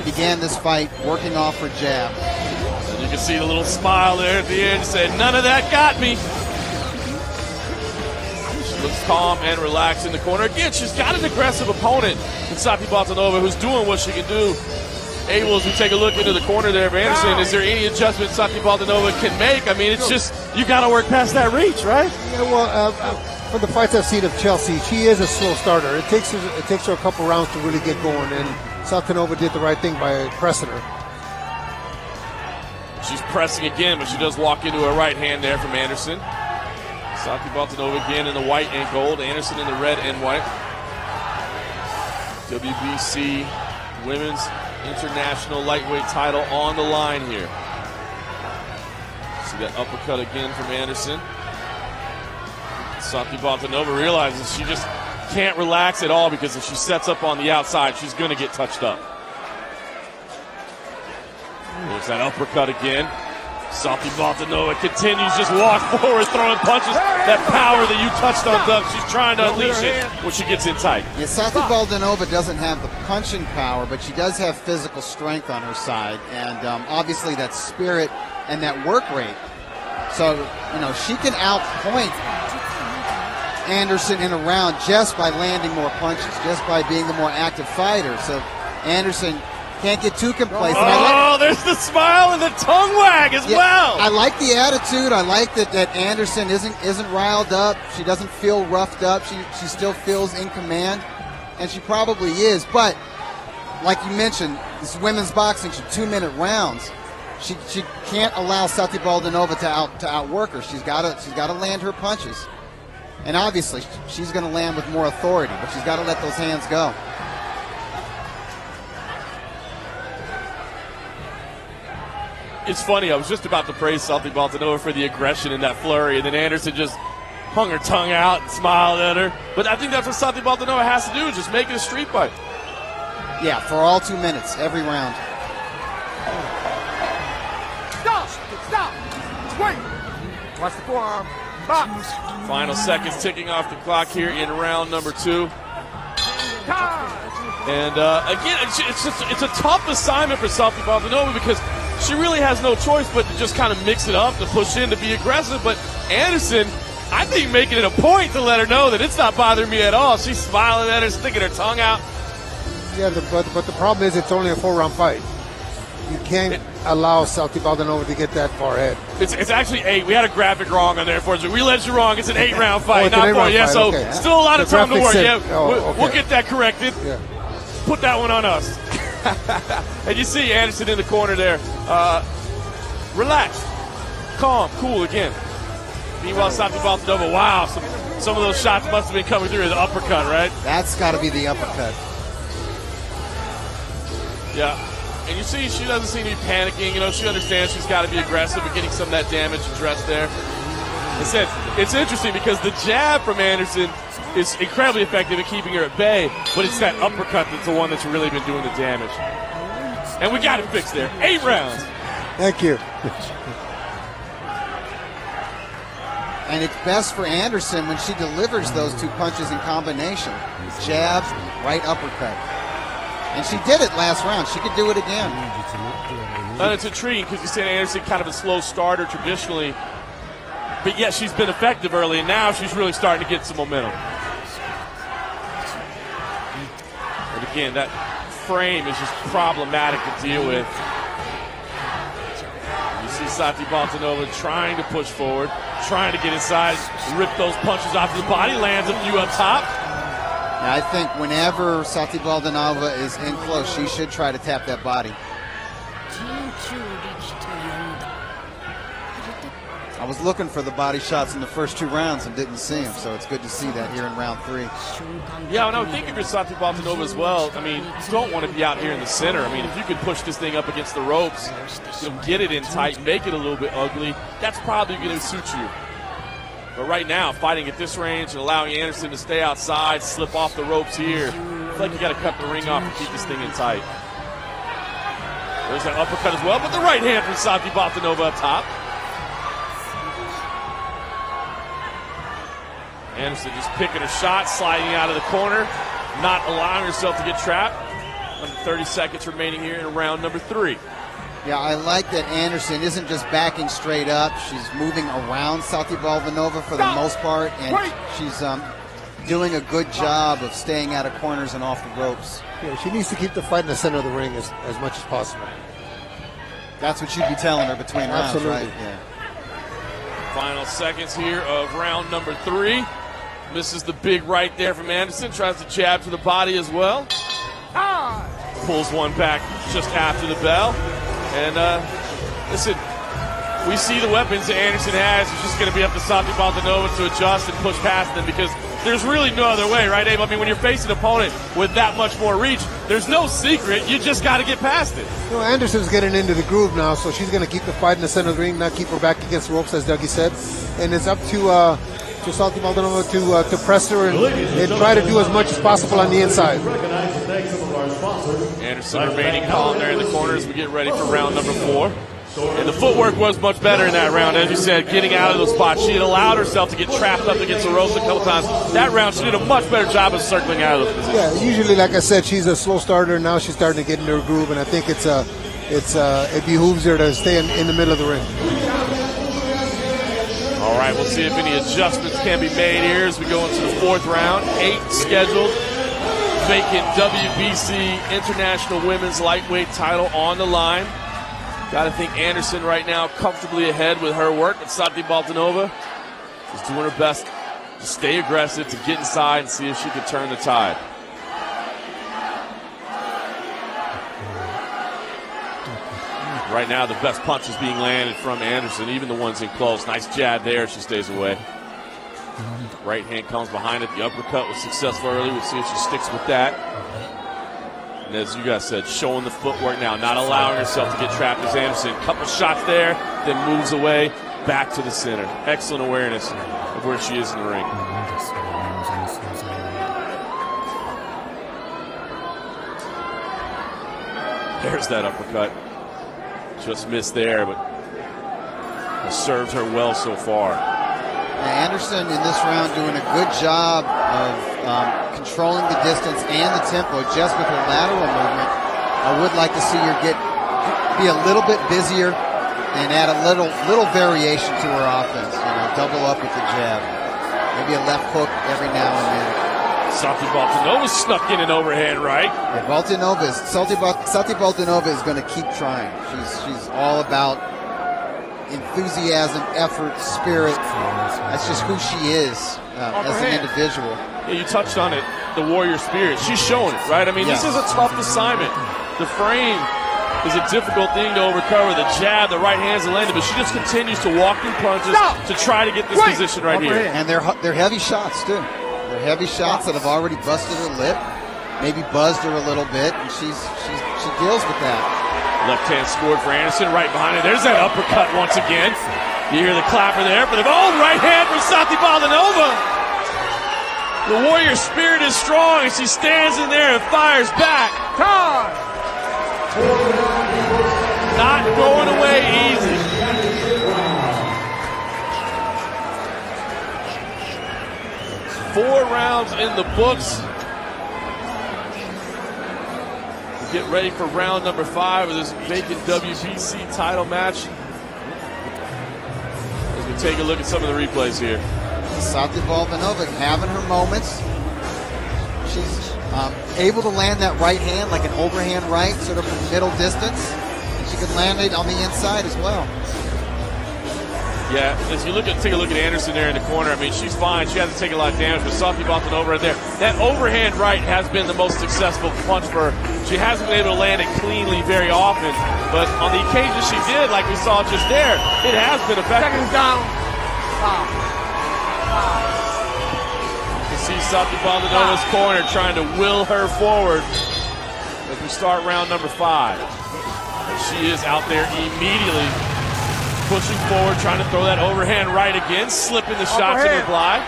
began this fight working off her jab. And you can see the little smile there at the end. Said, none of that got me. She looks calm and relaxed in the corner. Again, she's got an aggressive opponent in Sati Baldanova, who's doing what she can do. Abel, as we take a look into the corner there of Anderson, is there any adjustment Sati Baldanova can make? I mean, it's just, you got to work past that reach, right? Yeah, well, for the fights I've seen of Chelsea, she is a slow starter. It takes her a couple rounds to really get going, and Baldanova did the right thing by pressing her. She's pressing again, but she does walk into a right hand there from Anderson. Sati Baldanova again in the white and gold. Anderson in the red and white. WBC Women's International Lightweight title on the line here. See that uppercut again from Anderson. Sati Baldanova realizes she just can't relax at all, because if she sets up on the outside, she's going to get touched up. There's that uppercut again. Sati Baldanova continues, just walk forward, throwing punches. That power that you touched on, Doug, she's trying to unleash it when she gets in tight. Yeah, Sati Baldanova doesn't have the punching power, but she does have physical strength on her side, and obviously that spirit and that work rate. So, she can outpoint Anderson in a round just by landing more punches, just by being the more active fighter. So Anderson Can't get too complacent. Oh, there's the smile and the tongue wag as well. I like the attitude. I like that Anderson isn't riled up. She doesn't feel roughed up. She still feels in command, and she probably is. But like you mentioned, this is women's boxing. She's 2-minute rounds. She can't allow Sati Baldinova to outwork her. She's got to land her punches, and obviously she's going to land with more authority. But she's got to let those hands go. It's funny, I was just about to praise Sati Baldinova for the aggression in that flurry, and then Anderson just hung her tongue out and smiled at her. But I think that's what Sati Baldinova has to do, just make it a street fight. Yeah, for all 2 minutes, every round. Stop! Wait! Watch the forearm. Box! Final seconds ticking off the clock here in round number 2. And again, it's a tough assignment for Sati Baldinova because she really has no choice but to just kind of mix it up, to push in, to be aggressive. But Anderson, I think, making it a point to let her know that it's not bothering me at all. She's smiling at her, sticking her tongue out. Yeah, but the problem is it's only a 4-round fight. You can't allow Sati Baldinova to get that far ahead. It's actually 8. We had a graphic wrong on there, unfortunately. We let you wrong. It's an 8-round fight, it's an not 4. 8-round Yeah, fight, so okay. still a lot of time to work. Said, Yeah, we'll get that corrected. Yeah. Put that one on us. And you see Anderson in the corner there. Relaxed, calm, cool again. Meanwhile, Sati Baldinova, wow, some of those shots must have been coming through as an uppercut, right? That's got to be the uppercut. Yeah. And you see she doesn't seem to be panicking. You know, she understands she's got to be aggressive and getting some of that damage addressed there. It's interesting because the jab from Anderson is incredibly effective at keeping her at bay, but it's that uppercut that's the one that's really been doing the damage. And we got it fixed there. 8 rounds. Thank you. And it's best for Anderson when she delivers those 2 punches in combination. Jab, right uppercut. And she did it last round. She could do it again. And it's intriguing because you said Anderson kind of a slow starter traditionally, but yet she's been effective early, and now she's really starting to get some momentum. And again, that frame is just problematic to deal with. You see Sati Baldinova trying to push forward, trying to get inside, rip those punches off the body, lands a few up top. Now, I think whenever Sati Baldinova is in close, she should try to tap that body. I was looking for the body shots in the first 2 rounds and didn't see them, so it's good to see that here in round 3. Yeah, and I would think if you're Sati Baldinova as well, I mean, you don't want to be out here in the center. I mean, if you could push this thing up against the ropes, get it in tight, make it a little bit ugly, that's probably going to suit you. But right now, fighting at this range and allowing Anderson to stay outside, slip off the ropes here, I feel like you got to cut the ring off and keep this thing in tight. There's that uppercut as well, but the right hand from Sati Baldinova up top. Anderson just picking her shot, sliding out of the corner, not allowing herself to get trapped. Under 30 seconds remaining here in round number 3. Yeah, I like that Anderson isn't just backing straight up. She's moving around Sati Baldinova for the most part, and she's doing a good job of staying out of corners and off the ropes. Yeah, she needs to keep the fight in the center of the ring as much as possible. That's what you'd be telling her between rounds, Absolutely. right? Yeah. Final seconds here of round number 3. Misses the big right there from Anderson. Tries to jab to the body as well. Pulls one back just after the bell. And listen, we see the weapons that Anderson has. It's just going to be up to Sati Baldinova to adjust and push past them because there's really no other way, right, Abe? I mean, when you're facing an opponent with that much more reach, there's no secret. You just got to get past it. You know, Anderson's getting into the groove now, so she's going to keep the fight in the center of the ring, not keep her back against the ropes, as Dougie said. And it's up to Sati Baldinova to press her and try to do as much as possible on the inside. Anderson remaining calm there in the corner as we get ready for round number 4. And the footwork was much better in that round, as you said, getting out of those spots. She had allowed herself to get trapped up against the ropes a couple times. That round, she did a much better job of circling out of those positions. Yeah, usually, like I said, she's a slow starter. Now she's starting to get into her groove, and I think it behooves her to stay in the middle of the ring. All right, we'll see if any adjustments can be made here as we go into the 4th round. 8 scheduled. vacant WBC International Women's Lightweight title on the line. Got to think Anderson right now comfortably ahead with her work, but Santi Baltanova is doing her best to stay aggressive, to get inside and see if she can turn the tide. Right now, the best punches being landed from Anderson, even the ones in close. Nice jab there. She stays away. Right hand comes behind it. The uppercut was successful early. We'll see if she sticks with that. And as you guys said, showing the footwork now, not allowing herself to get trapped as Anderson. Couple shots there, then moves away, back to the center. Excellent awareness of where she is in the ring. There's that uppercut. Just missed there, but has served her well so far. Anderson in this round doing a good job of controlling the distance and the tempo just with her lateral movement. I would like to see her be a little bit busier and add a little variation to her offense. You know, double up with the jab. Maybe a left hook every now and then. Santi Baltanova snuck in an overhand right. Yeah, Santi Baltanova is going to keep trying. She's all about enthusiasm, effort, spirit. That's just who she is as an individual. Yeah, you touched on it, the warrior spirit. She's showing it, right? I mean, This is a tough assignment. The frame is a difficult thing to overcome. The jab, the right hand's landed, but she just continues to walk through punches to try to get this position right here. And they're heavy shots, too. They're heavy shots that have already busted her lip, maybe buzzed her a little bit, and she deals with that. Left hand scored for Anderson, right behind it. There's that uppercut once again. You hear the clapper there for the right hand from Santi Baltanova. The warrior spirit is strong, and she stands in there and fires back. Time. Not going away easy. Four rounds in the books. Get ready for round number 5 of this vacant WBC title match. As we take a look at some of the replays here. Santi Baltanova having her moments. She's able to land that right hand like an overhand right, sort of from middle distance. And she can land it on the inside as well. Yeah, as you take a look at Anderson there in the corner, I mean, she's fine. She hasn't taken a lot of damage, but Santi Baltanova right there. That overhand right has been the most successful punch for her. She hasn't been able to land it cleanly very often, but on the occasion she did, like we saw just there, it has been effective. Seconds down. You see Santi Baldanova's corner trying to will her forward as we start round number 5. And she is out there immediately. Pushing forward, trying to throw that overhand right again, slipping the shots in reply.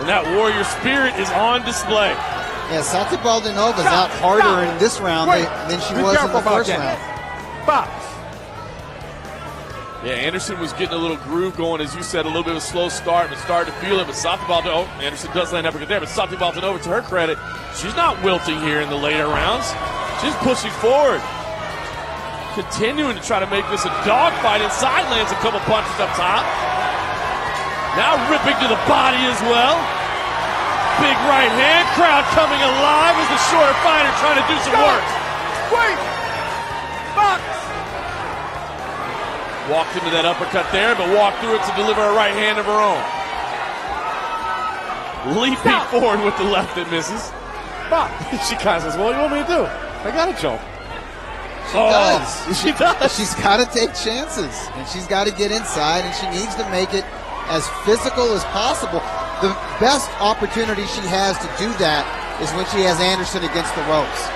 And that warrior spirit is on display. Yeah, Santi Baldanova's out harder in this round than she was in the first round. Box. Yeah, Anderson was getting a little groove going, as you said, a little bit of a slow start, but started to feel it. But Santi Baltanova, Anderson does land uppercut there, but Santi Baltanova, to her credit, she's not wilting here in the later rounds. She's pushing forward. Continuing to try to make this a dogfight inside, lands a couple punches up top. Now ripping to the body as well. Big right hand, crowd coming alive as the shorter fighter trying to do some work. Wait! Box! Walked into that uppercut there, but walked through it to deliver a right hand of her own. Leaping forward with the left that misses. Box! She kind of says, well, what do you want me to do? I got to jump. She does. She's got to take chances, and she's got to get inside, and she needs to make it as physical as possible. The best opportunity she has to do that is when she has Anderson against the ropes.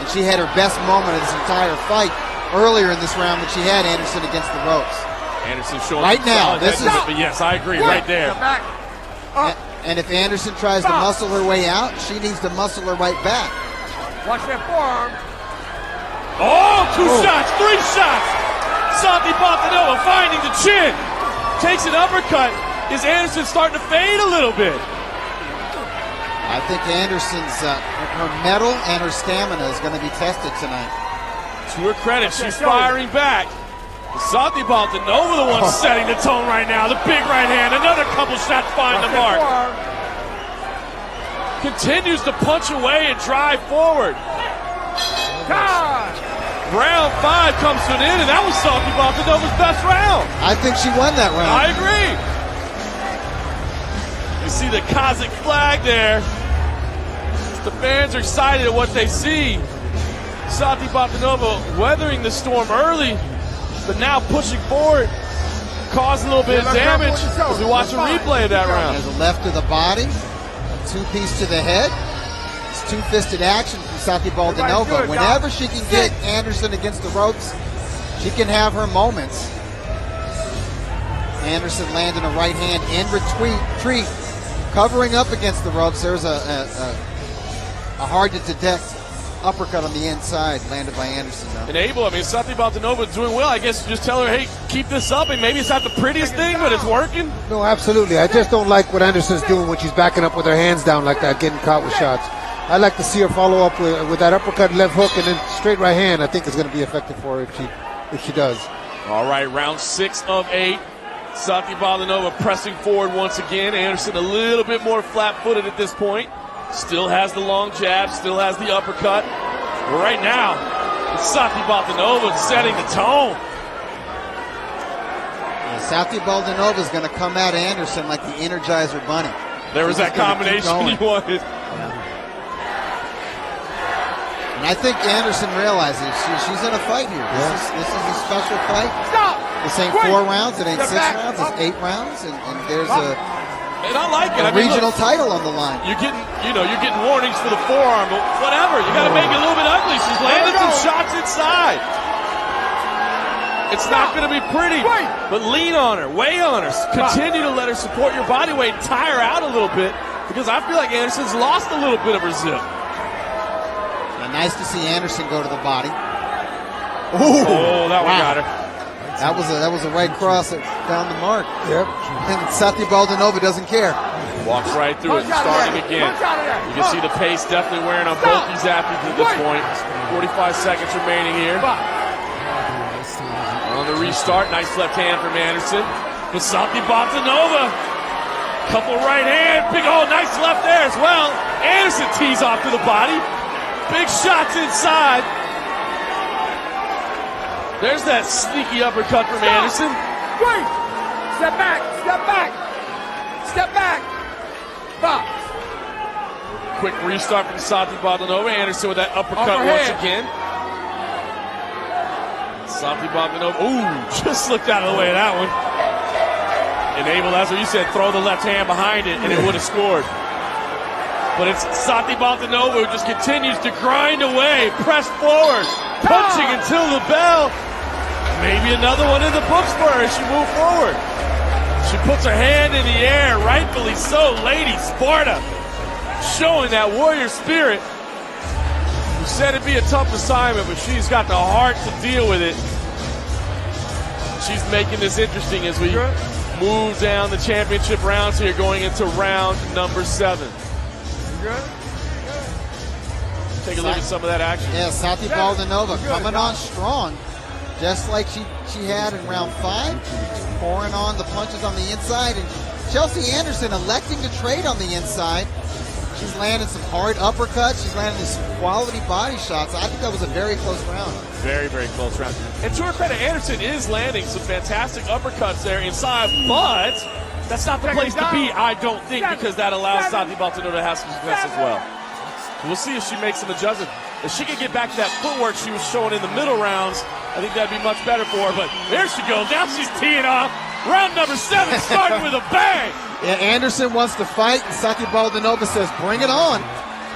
And she had her best moment of this entire fight earlier in this round when she had Anderson against the ropes. Anderson showing right now. This is, but yes, I agree. Right there. And if Anderson tries to muscle her way out, she needs to muscle her right back. Watch that forearm. Oh, 2 shots, 3 shots. Santi Baltanova finding the chin. Takes an uppercut. Is Anderson starting to fade a little bit? I think Anderson's, her mettle and her stamina is going to be tested tonight. To her credit, she's firing back. Santi Baltanova, the one setting the tone right now. The big right hand, another couple shots find the mark. continues to punch away and drive forward. Time. Round 5 comes to an end, and that was Santi Bogdanova's best round. I think she won that round. I agree. You see the Kazakh flag there. The fans are excited at what they see. Santi Bogdanova weathering the storm early, but now pushing forward, causing a little bit of damage as we watch a replay of that round. There's a left to the body, a two-piece to the head. It's two-fisted action from Santi Bogdanova. Whenever she can get Anderson against the ropes, she can have her moments. Anderson landing a right hand in retreat, covering up against the ropes. There's a hard-to-detect uppercut on the inside landed by Anderson, though. And Abel, I mean, Santi Bogdanova doing well. I guess you just tell her, hey, keep this up, and maybe it's not the prettiest thing, but it's working. No, absolutely. I just don't like what Anderson's doing when she's backing up with her hands down like that, getting caught with shots. I like to see her follow up with that uppercut, left hook, and then straight right hand. I think is going to be effective for her if she does. All right, round 6 of 8. Santi Bogdanova pressing forward once again. Anderson a little bit more flat-footed at this point. Still has the long jab, still has the uppercut. But right now, it's Santi Bogdanova setting the tone. Santi Bogdanova is going to come at Anderson like the Energizer Bunny. There was that combination he wanted. And I think Anderson realizes she's in a fight here. This is a special fight. Stop. This ain't 4 rounds, it ain't 6 rounds, it's 8 rounds, and there's And I like it. a regional title on the line. You're getting warnings for the forearm, but whatever. You got to make it a little bit ugly. She's landed some shots inside. It's not going to be pretty, but lean on her, weigh on her. Continue to let her support your body weight, tire her out a little bit, because I feel like Anderson's lost a little bit of her zip. And nice to see Anderson go to the body. Oh, that one got her. That was a right cross down the mark. Yep. And Santi Bogdanova doesn't care. Walks right through it, starting again. You can see the pace definitely wearing on both these athletes at this point. 45 seconds remaining here. On the restart, nice left hand from Anderson. But Santi Bogdanova, couple right hand, nice left there as well. Anderson tees off to the body. Big shots inside. There's that sneaky uppercut from Anderson. Wait. Step back. Step back. Step back. Stop. Quick restart from Santi Bogdanova. Anderson with that uppercut once again. Santi Bogdanova. Ooh, just slipped out of the way of that one. And Abel, that's what you said, throw the left hand behind it, and it would have scored. But it's Santi Bogdanova who just continues to grind away, press forward, punching until the bell. Maybe another one in the books for her as she moves forward. She puts her hand in the air, rightfully so. Lady Sparta, showing that warrior spirit. We said it'd be a tough assignment, but she's got the heart to deal with it. She's making this interesting as we move down the championship rounds here, going into round number 7. Take a look at some of that action. Yeah, Santi Bogdanova coming on strong, just like she had in round 5, pouring on the punches on the inside, and Chelsea Anderson electing to trade on the inside. She's landed some hard uppercuts. She's landed some quality body shots. I think that was a very close round. Very, very close round. And to her credit, Anderson is landing some fantastic uppercuts there inside, but that's not the place to be, I don't think, because that allows Santi Bogdanova to have some success as well. We'll see if she makes some adjustments. If she can get back to that footwork she was showing in the middle rounds, I think that'd be much better for her. But there she goes. Now she's teeing off. Round number 7 starting with a bang. Yeah, Anderson wants to fight, and Santi Bogdanova says, bring it on.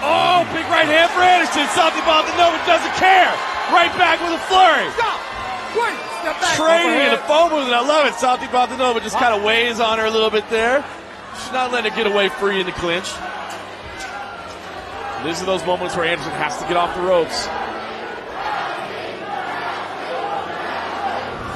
Oh, big right hand for Anderson. Santi Bogdanova doesn't care. Right back with a flurry. Stop. Wait. Step back. Trading in the phone booth, and I love it. Santi Bogdanova just kind of weighs on her a little bit there. She's not letting her get away free in the clinch. These are those moments where Anderson has to get off the ropes.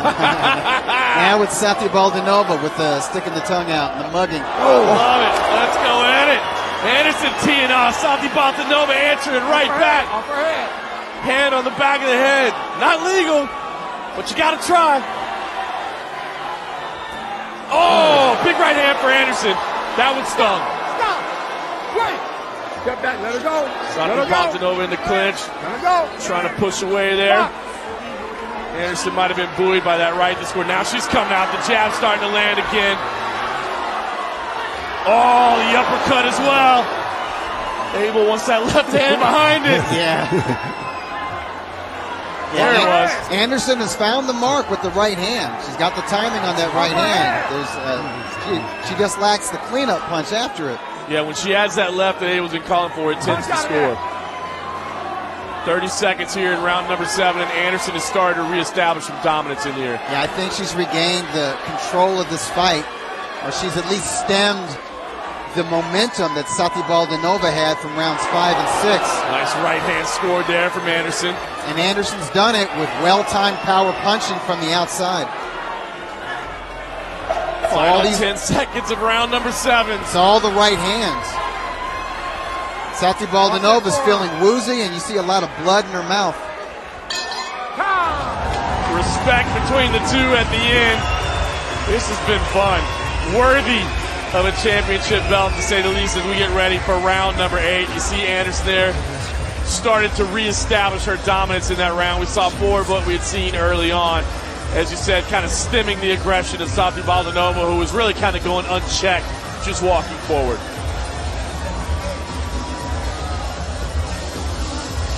Now it's Santi Bogdanova with the sticking the tongue out and the mugging. Oh, love it. Let's go at it. Anderson teeing off. Santi Bogdanova answering right back. Off her head. Hand on the back of the head. Not legal, but you got to try. Oh, big right hand for Anderson. That one stung. Stop. Wait. Step back. Let her go. Let her Sati go. Bontanova in the clinch, Let her go. trying to push away there. Stop. Anderson might have been buoyed by that right to score. Now she's coming out. The jab starting to land again. Oh, the uppercut as well. Abel wants that left hand behind it. Yeah. There it was. Anderson has found the mark with the right hand. She's got the timing on that right hand. She just lacks the cleanup punch after it. Yeah, when she adds that left that Abel's been calling for, it tends to score. 30 seconds here in round number 7, and Anderson has started to reestablish some dominance in the air. Yeah, I think she's regained the control of this fight, or she's at least stemmed the momentum that Sati Bontanova had from rounds 5 and 6. Nice right hand scored there from Anderson. And Anderson's done it with well-timed power punching from the outside. Final 10 seconds of round number 7. It's all the right hands. Sati Baldanova's feeling woozy, and you see a lot of blood in her mouth. Respect between the two at the end. This has been fun. Worthy of a championship belt, to say the least, as we get ready for round number 8. You see Anderson there started to reestablish her dominance in that round. We saw more of what we had seen early on. As you said, kind of stemming the aggression of Sati Bontanova, who was really kind of going unchecked, just walking forward.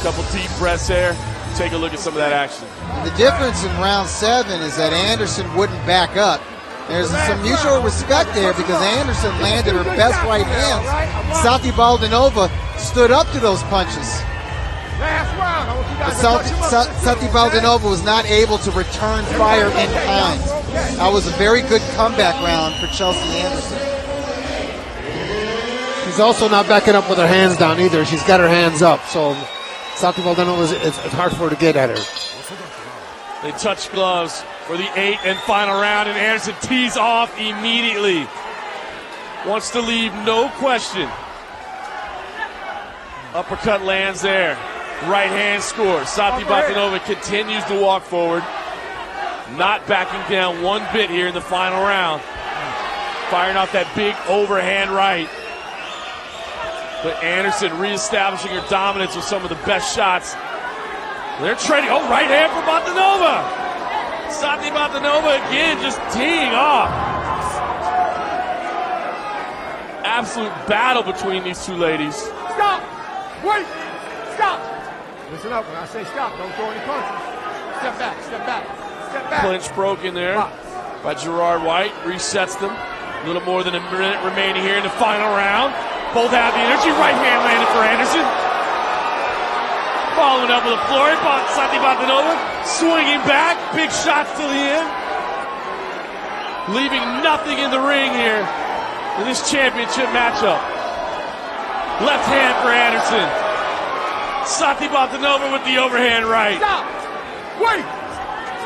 Couple deep breaths there. Take a look at some of that action. And the difference in round 7 is that Anderson wouldn't back up. There's some mutual respect there because Anderson landed her best right hands. Sati Bontanova stood up to those punches. But Sati Bontanova was not able to return fire in kind. That was a very good comeback round for Chelsea Anderson. She's also not backing up with her hands down either. She's got her hands up, so Sati Bontanova, it's hard for her to get at her. They touch gloves for the 8th and final round, and Anderson tees off immediately. Wants to leave no question. Uppercut lands there. Right hand scores. Sati Bontanova continues to walk forward. Not backing down one bit here in the final round. Firing off that big overhand right. But Anderson reestablishing her dominance with some of the best shots. They're trading. Oh, right hand for Bontanova. Sati Bontanova again just teeing off. Absolute battle between these two ladies. Stop. Wait. Stop. Listen up. When I say stop, don't throw any punches. Step back. Step back. Step back. Clinch broken there by Gerard White. Resets them. A little more than a minute remaining here in the final round. Both have the energy. Right hand landed for Anderson. Following up with a flurry. Sati Bontanova swinging back. Big shots to the end. Leaving nothing in the ring here in this championship matchup. Left hand for Anderson. Sati Bontanova with the overhand right. Stop. Wait.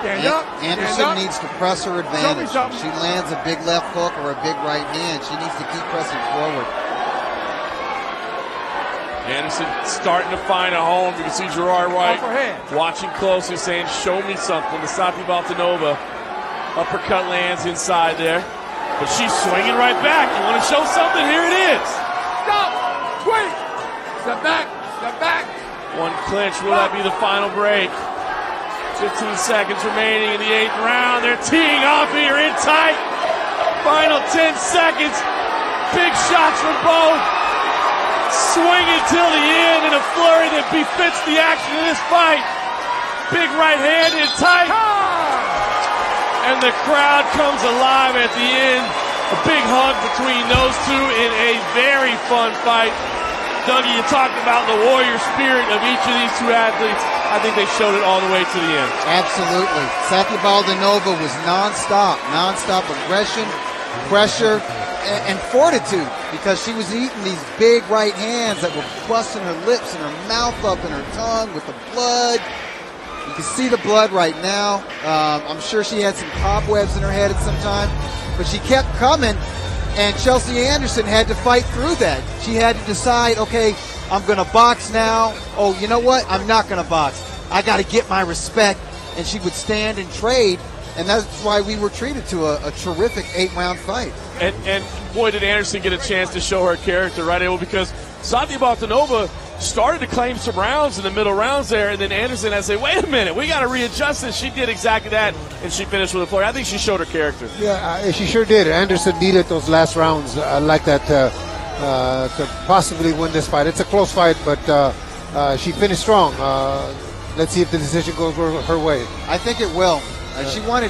Stand up. Anderson needs to press her advantage. She lands a big left hook or a big right hand. She needs to keep pressing forward. Anderson starting to find a home. You can see Gerard White watching closely, saying, show me something. To Sati Bontanova. Uppercut lands inside there. But she's swinging right back. You want to show something? Here it is. Stop. Wait. Step back. Step back. One clinch. Will that be the final break? 15 seconds remaining in the 8th round. They're teeing off here in tight. Final 10 seconds. Big shots from both. Swinging till the end in a flurry that befits the action of this fight. Big right hand in tight. And the crowd comes alive at the end. A big hug between those two in a very fun fight. Dougie, you talked about the warrior spirit of each of these two athletes. I think they showed it all the way to the end. Absolutely. Sati Bontanova was nonstop aggression, pressure, and fortitude, because she was eating these big right hands that were busting her lips and her mouth up and her tongue with the blood. You can see the blood right now. I'm sure she had some cobwebs in her head at some time, but she kept coming, and Chelsea Anderson had to fight through that. She had to decide, okay, I'm going to box now. Oh, you know what? I'm not going to box. I got to get my respect. And she would stand and trade, and that's why we were treated to a terrific 8-round fight. And boy, did Anderson get a chance to show her character, right? Because Satya Baltanova started to claim some rounds in the middle rounds there, and then Anderson had to say, wait a minute, we got to readjust this. She did exactly that, and she finished with a flurry. I think she showed her character. Yeah, she sure did. Anderson needed those last rounds like that to possibly win this fight. It's a close fight, but she finished strong. Let's see if the decision goes her way. I think it will. She won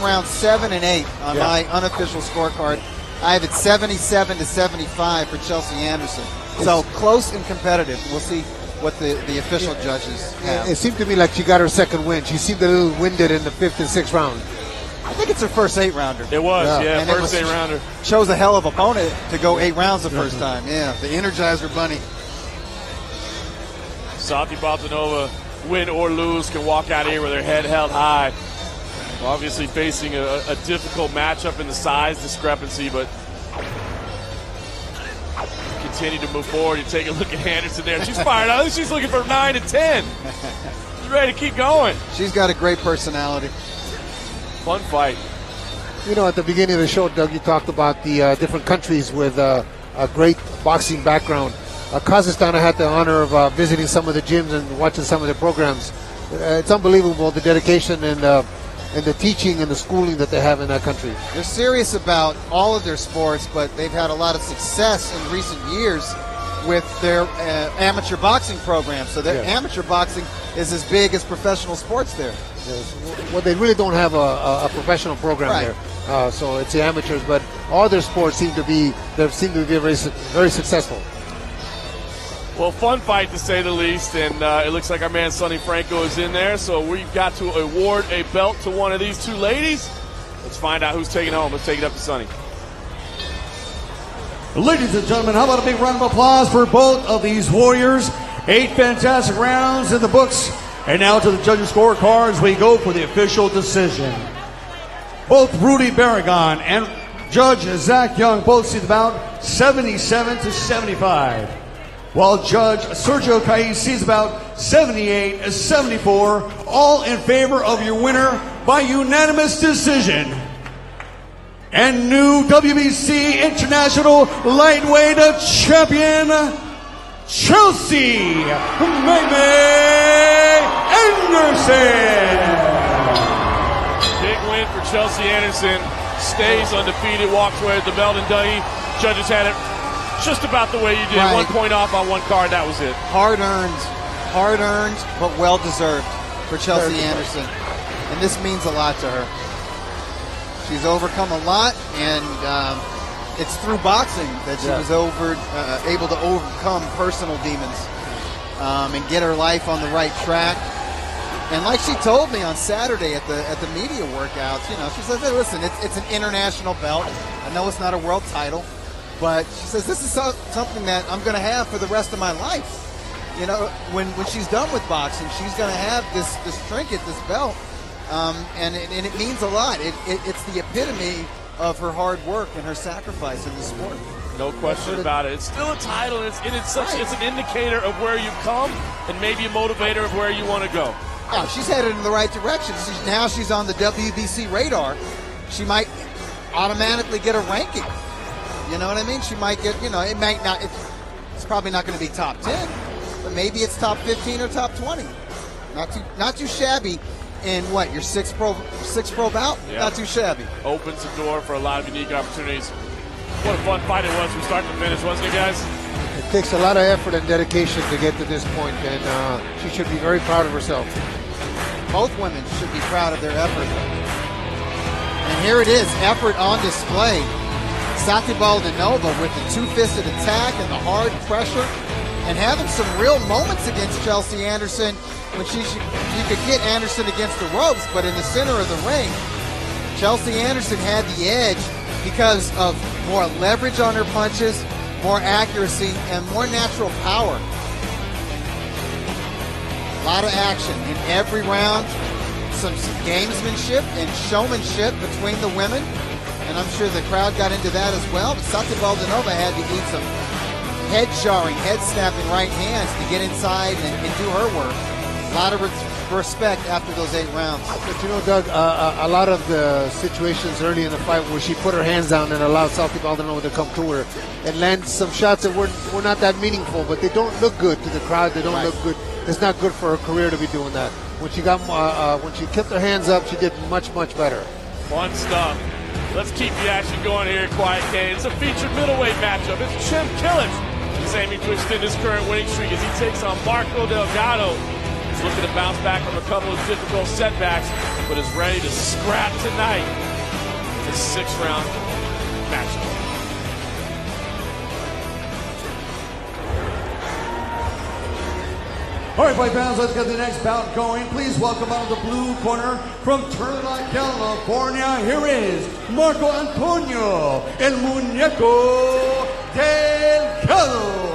rounds 7 and 8 on my unofficial scorecard. I have it 77-75 for Chelsea Anderson. So close and competitive. We'll see what the official judges have. It seemed to me like she got her second win. She seemed a little winded in the 5th and 6th round. I think it's her first 8-rounder. It was, And first 8-rounder. Chose a hell of an opponent to go 8 rounds the first time. Yeah, the Energizer Bunny. Satya Baltanova, win or lose, can walk out here with her head held high. Obviously facing a difficult matchup in the size discrepancy, but continue to move forward. You take a look at Anderson there. She's fired up. She's looking for 9 and 10. She's ready to keep going. She's got a great personality. Fun fight. You know, at the beginning of the show, Doug, you talked about the different countries with a great boxing background. Kazakhstan, I had the honor of visiting some of the gyms and watching some of the programs. It's unbelievable, the dedication and the teaching and the schooling that they have in that country. They're serious about all of their sports, but they've had a lot of success in recent years with their amateur boxing program. So their amateur boxing is as big as professional sports there. Well, they really don't have a professional program there. So it's the amateurs, but all their sports seem to be very, very successful. Well, fun fight to say the least, and it looks like our man Sonny Franco is in there, so we've got to award a belt to one of these two ladies. Let's find out who's taking home. Let's take it up to Sonny. Ladies and gentlemen, how about a big round of applause for both of these warriors? 8 fantastic rounds in the books. And now to the judges' scorecards, we go for the official decision. Both Rudy Barragan and Judge Zach Young both see the bout 77-75. While Judge Sergio Caiz sees about 78-74, all in favor of your winner by unanimous decision. And new WBC International Lightweight Champion, Chelsea Anderson. Big win for Chelsea Anderson. Stays undefeated, walks away with the belt and Dundee. Judges had it just about the way you did. Right. 1 point off on one card, that was it. Hard earned, but well deserved for Chelsea Anderson. And this means a lot to her. She's overcome a lot, and it's through boxing that she was able to overcome personal demons and get her life on the right track. And like she told me on Saturday at the media workouts, you know, she says, hey, listen, it's an international belt. I know it's not a world title, but she says this is something that I'm going to have for the rest of my life. You know, when she's done with boxing, she's going to have this trinket, this belt, and it means a lot. It's the epitome of her hard work and her sacrifice in the sport. No question about it. It's still a title, and it's an indicator of where you've come and maybe a motivator of where you want to go. Oh, she's headed in the right direction. Now she's on the WBC radar. She might automatically get a ranking. You know what I mean? She might get, you know, it might not, it's probably not going to be top 10, but maybe it's top 15 or top 20. Not too shabby in what, your sixth pro bout? Yeah. Not too shabby. Opens the door for a lot of unique opportunities. What a fun fight it was from start to finish, wasn't it, guys? It takes a lot of effort and dedication to get to this point, and she should be very proud of herself. Both women should be proud of their effort. And here it is, effort on display. Satya Baltanova with the two-fisted attack and the hard pressure, and having some real moments against Chelsea Anderson when you could get Anderson against the ropes, but in the center of the ring, Chelsea Anderson had the edge because of more leverage on her punches, more accuracy, and more natural power. A lot of action in every round, some gamesmanship and showmanship between the women, and I'm sure the crowd got into that as well, but Satya Baltanova had to eat some head-jarring, head-snapping right hands to get inside and do her work. A lot of respect after those 8 rounds. But you know, Doug, a lot of the situations early in the fight where she put her hands down and allowed Salty Baldwin to come to her and land some shots that were not that meaningful, but they don't look good to the crowd. They don't look good. It's not good for her career to be doing that. When she kept her hands up, she did much better. Fun stuff. Let's keep the action going here at Quiet Canyon. It's a featured middleweight matchup. It's Jim Killins. He's aiming to extend his current winning streak as he takes on Marco Delgado. He's looking to bounce back from a couple of difficult setbacks, but is ready to scrap tonight. His 6th-round matchup. All right, fight fans, let's get the next bout going. Please welcome out of the blue corner from Turlock, California. Here is Marco Antonio El Muñeco Delgado.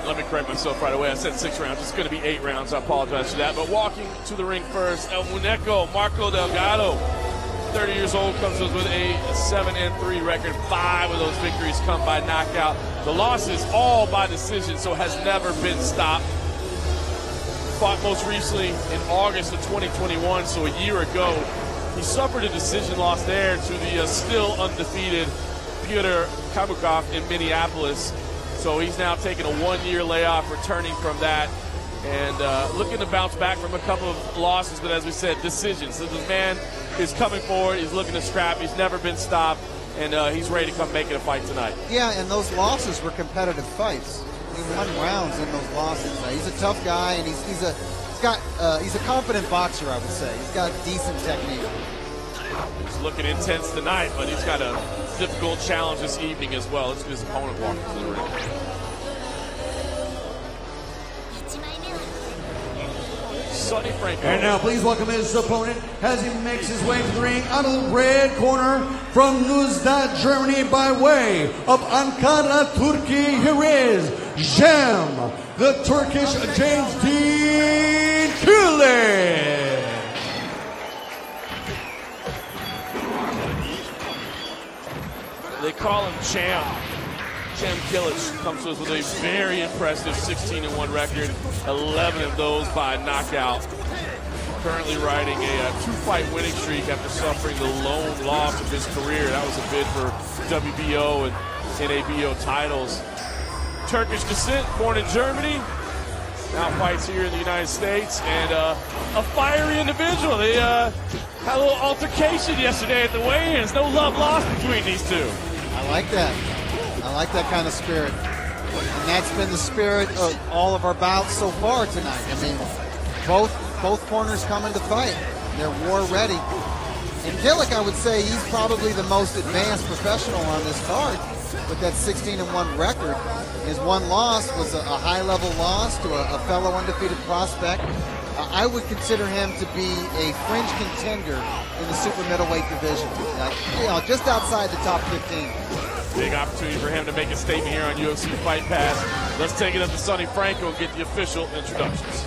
Let me correct myself right away. I said 6 rounds. It's going to be 8 rounds. I apologize for that. But walking to the ring first, El Muñeco Marco Delgado, 30 years old, comes with a 7-3 record. 5 of those victories come by knockout. The losses all by decision, so has never been stopped. Fought most recently in August of 2021, so a year ago. He suffered a decision loss there to the still undefeated Fyodor Kamukov in Minneapolis. So he's now taking a 1-year layoff, returning from that, and looking to bounce back from a couple of losses, but as we said, decisions. So this man is coming forward, he's looking to scrap, he's never been stopped, and he's ready to come make it a fight tonight. Yeah, and those losses were competitive fights. He won rounds in those losses. He's a tough guy, and he's a confident boxer, I would say. He's got decent technique. He's looking intense tonight, but he's got a difficult challenge this evening as well. Let's get his opponent walking to the ring. Sonny Franco. And now please welcome his opponent as he makes his way to the ring out of the red corner from Neustadt, Germany by way of Ankara, Turkey. Here is Jem, the Turkish James Dean Killins. They call him Champ. Jem Killins comes to us with a very impressive 16-1 record, 11 of those by knockout. Currently riding a 2-fight winning streak after suffering the lone loss of his career. That was a bid for WBO and NABO titles. Turkish descent, born in Germany, now fights here in the United States, and a fiery individual. They had a little altercation yesterday at the weigh-ins. No love lost between these two. I like that. I like that kind of spirit. And that's been the spirit of all of our bouts so far tonight. I mean, both corners coming to fight. They're war ready. And Gillick, I would say, he's probably the most advanced professional on this card with that 16-1 record. His one loss was a high-level loss to a fellow undefeated prospect. I would consider him to be a fringe contender in the super middleweight division, just outside the top 15. Big opportunity for him to make a statement here on UFC Fight Pass. Let's take it up to Sonny Franco and get the official introductions.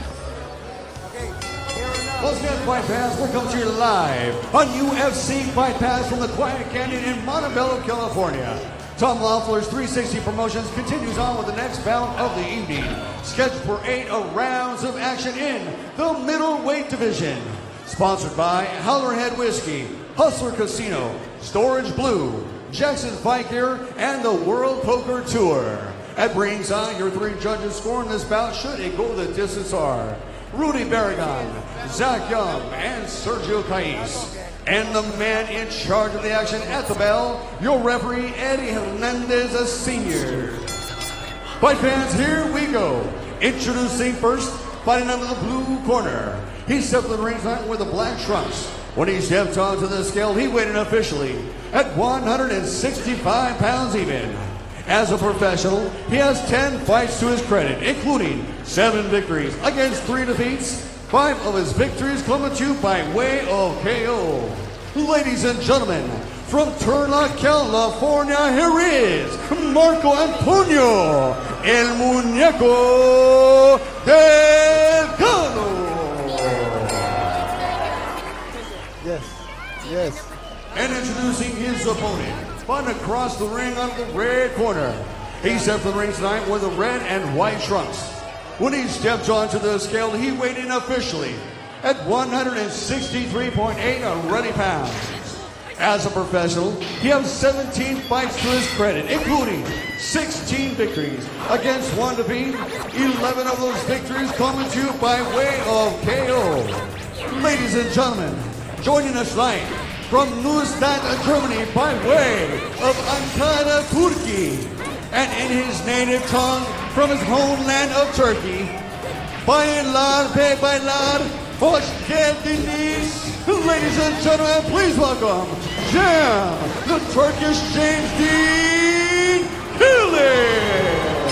Once again, Fight Pass, we're coming to you live on UFC Fight Pass from the Quiet Canyon in Montebello, California. Tom Loeffler's 360 Promotions continues on with the next bout of the evening, scheduled for 8 rounds of action in the middleweight division. Sponsored by Howlerhead Whiskey, Hustler Casino, Storage Blue, Jackson Fight Gear, and the World Poker Tour. At ringside, your 3 judges scoring this bout, should it go the distance, are Rudy Barragan, Zach Young, and Sergio Cais. And the man in charge of the action at the bell, your referee, Eddie Hernandez Sr. Fight fans, here we go. Introducing first, fighting under the blue corner. He stepped to the ring tonight with the black trunks. When he stepped onto the scale, he weighed in officially at 165 pounds even. As a professional, he has 10 fights to his credit, including 7 victories against 3 defeats. 5 of his victories coming to you by way of KO. Ladies and gentlemen, from Turlock, California, here is Marco Antonio El Muñeco Delgado. Yes. And introducing his opponent, fighting across the ring out of the red corner. He stepped to the ring tonight with the red and white trunks. When he stepped onto the scale, he weighed in officially at 163.8 already pounds. As a professional, he has 17 fights to his credit, including 16 victories against 1 defeat. 11 of those victories coming to you by way of KO. Ladies and gentlemen, joining us tonight from Neustadt, Germany by way of Ankara, Turkey, and in his native tongue from his homeland of Turkey, Baylar ve baylar, hoş geldiniz. Ladies and gentlemen, please welcome Jam, the Turkish James Dean Kilic.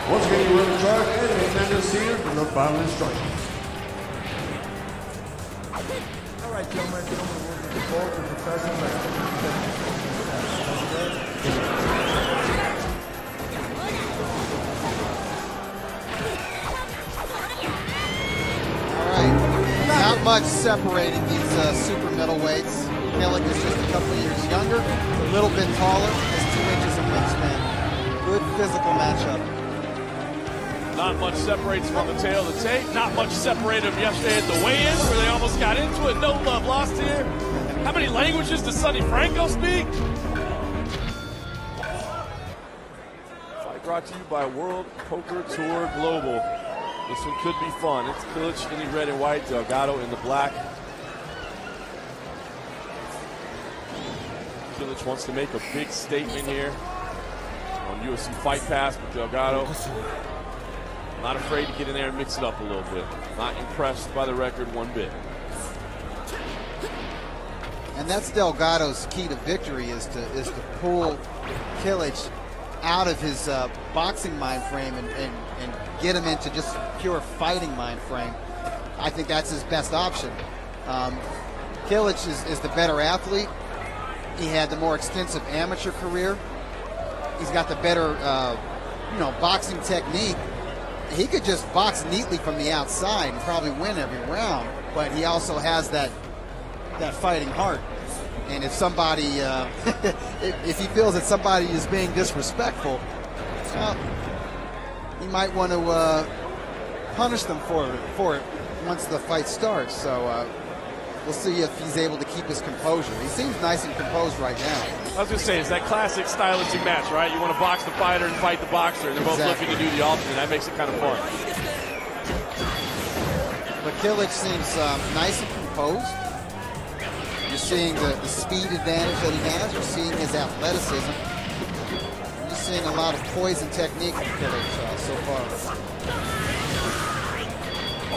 Once again, you were in charge and a tremendous senior for the final instructions. All right, gentlemen, we're looking forward to professional. Not much separating these super middleweights. Kilic is just a couple of years younger, a little bit taller, has 2 inches of wingspan. Good physical matchup. Not much separates him on the tail of the tape. Not much separated him yesterday at the weigh-in where they almost got into it. No love lost here. How many languages does Sonny Franco speak? Fight brought to you by World Poker Tour Global. This one could be fun. It's Kilic in the red and white, Delgado in the black. Kilic wants to make a big statement here on UFC Fight Pass with Delgado. Not afraid to get in there and mix it up a little bit. Not impressed by the record one bit. And that's Delgado's key to victory is to pull Kilic out of his boxing mind frame and get him into just pure fighting mind frame. I think that's his best option. Kilic is the better athlete. He had the more extensive amateur career. He's got the better, boxing technique. He could just box neatly from the outside and probably win every round. But he also has that fighting heart. And if somebody, if he feels that somebody is being disrespectful, well, he might want to punish them for it once the fight starts. So we'll see if he's able to keep his composure. He seems nice and composed right now. I was going to say, it's that classic stylistic match, right? You want to box the fighter and fight the boxer, and they're both looking to do the alternate. That makes it kind of fun. But Kilic seems nice and composed. You're seeing the speed advantage that he has. You're seeing his athleticism. You're seeing a lot of poise and technique from Kilic so far.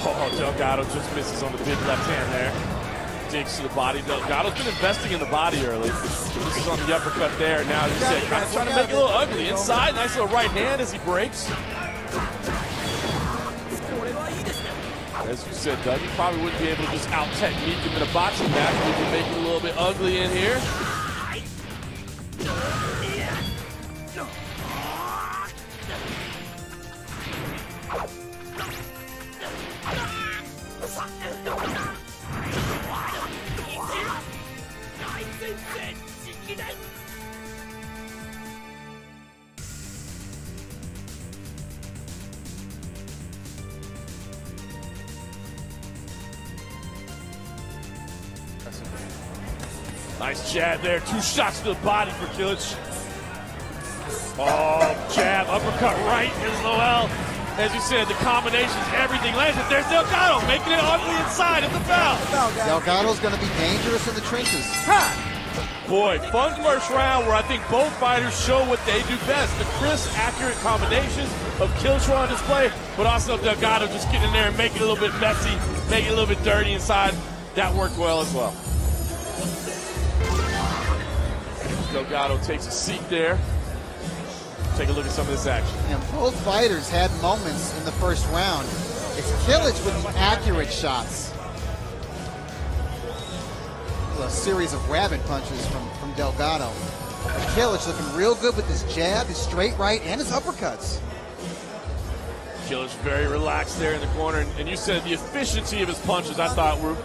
Oh, Delgado just misses on the big left hand there. Digs to the body. Delgado's been investing in the body early. This is on the uppercut there. Now, as you said, kind of trying to make it a little ugly. Inside, nice little right hand as he breaks. As you said, Doug, you probably wouldn't be able to just out-technique him in a boxing match. We can make it a little bit ugly in here. Nice jab there. 2 shots to the body for Kilic. Oh, jab, uppercut right as Noel. As you said, the combinations, everything lands. But there's Delgado making it ugly inside at the foul. Delgado's going to be dangerous in the trenches. Boy, fun first round where I think both fighters show what they do best. The crisp, accurate combinations of Kilic on display, but also Delgado just getting in there and making it a little bit messy, making it a little bit dirty inside. That worked well as well. Delgado takes a seat there. Take a look at some of this action. And both fighters had moments in the first round. It's Kilic with the accurate shots. A series of rabbit punches from Delgado. Kilic looking real good with his jab, his straight right, and his uppercuts. Kilic very relaxed there in the corner. And you said the efficiency of his punches, I thought, were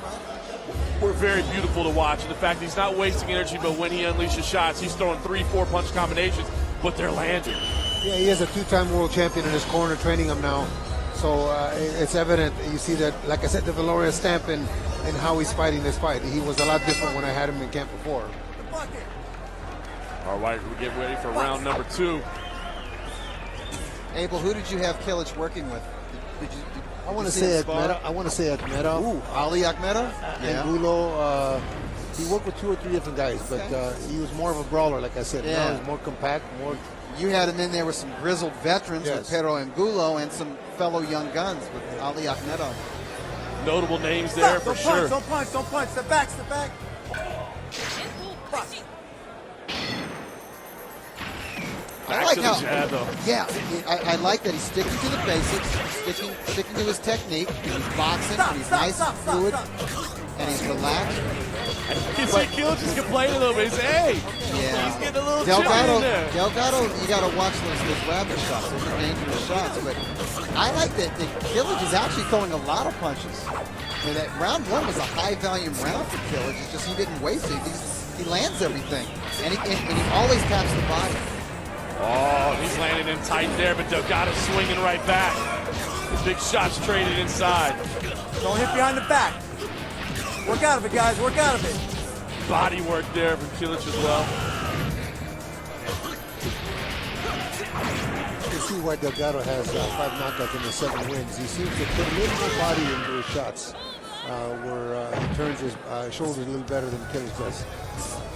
very beautiful to watch. And the fact that he's not wasting energy, but when he unleashes shots, he's throwing 3-4 punch combinations, but they're landing. Yeah, he is a two-time world champion in his corner, training him now. So it's evident. You see that, like I said, the Valoria stamp in how he's fighting this fight. He was a lot different when I had him in camp before. All right, we get ready for round number 2. Abel, who did you have Kilic working with? I want to say Akhmedov. Ooh, Ali Akhmedov? Angulo. He worked with 2 or 3 different guys, but he was more of a brawler, like I said. Yeah. Now he's more compact, more. You had him in there with some grizzled veterans Yes. with Pero Angulo and some fellow young guns with Ali Akhmedov. Notable names there for sure. Don't punch. Step back. I like to how, the jab, though. yeah, I like that he's sticking to the basics, sticking to his technique. He's boxing, and he's nice and fluid, and he's relaxed. You see Kilic is complaining a little bit. He's hey, Yeah. he's getting a little chilly in there. Delgado, you got to watch those rabbit shots. Those are dangerous shots. But I like that Kilic is actually throwing a lot of punches. I mean, that round 1 was a high-volume round for Kilic. It's just he didn't waste it. He lands everything, and he always taps the body. Oh, he's landing in tight there, but Delgado swinging right back. The big shots traded inside. Don't hit behind the back. Work out of it, guys. Work out of it. Body work there from Kilic as well. You can see why Delgado has 5 knockouts and 7 wins. He seems to put a little more body into his shots, where he turns his shoulders a little better than Kilic does.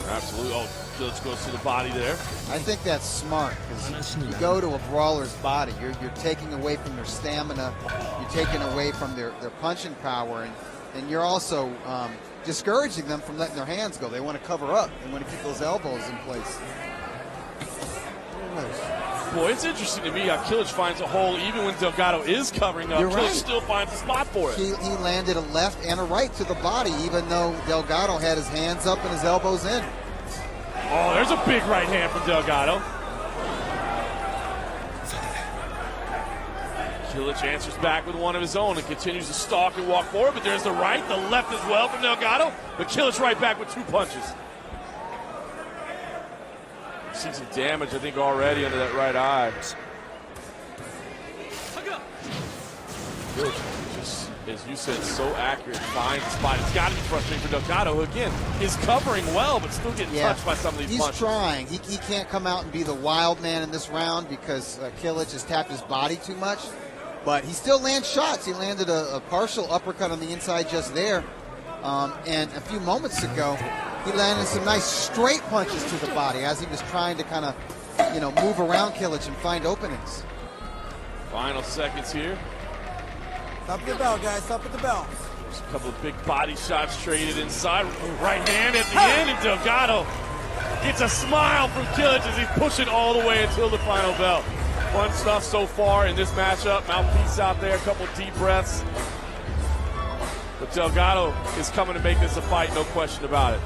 Absolutely. Oh, Kilic goes to the body there. I think that's smart because you go to a brawler's body, you're taking away from their stamina, you're taking away from their punching power, and you're also discouraging them from letting their hands go. They want to cover up. They want to keep those elbows in place. Very nice. Boy, it's interesting to me how Kilic finds a hole even when Delgado is covering up. You're Kilic right. still finds a spot for it. He landed a left and a right to the body, even though Delgado had his hands up and his elbows in. Oh, there's a big right hand from Delgado. Kilic answers back with one of his own and continues to stalk and walk forward, but there's the right, the left as well from Delgado, but Kilic right back with 2 punches. See some damage, I think, already under that right eye. Kilic, just, as you said, so accurate, finds the spot. It's got to be frustrating for Delgado, who, again, is covering well, but still getting touched by some of these He's punches. trying. He can't come out and be the wild man in this round because Kilic has tapped his body too much. But he still lands shots. He landed a partial uppercut on the inside just there. And a few moments ago, he landed some nice straight punches to the body as he was trying to kind of, move around Kilic and find openings. Final seconds here. Stop at the bell, guys. Stop at the bell. There's a couple of big body shots traded inside. Right hand at the end, and Delgado gets a smile from Kilic as he's pushing all the way until the final bell. Fun stuff so far in this matchup. Mouthpiece out there, a couple deep breaths. But Delgado is coming to make this a fight, no question about it.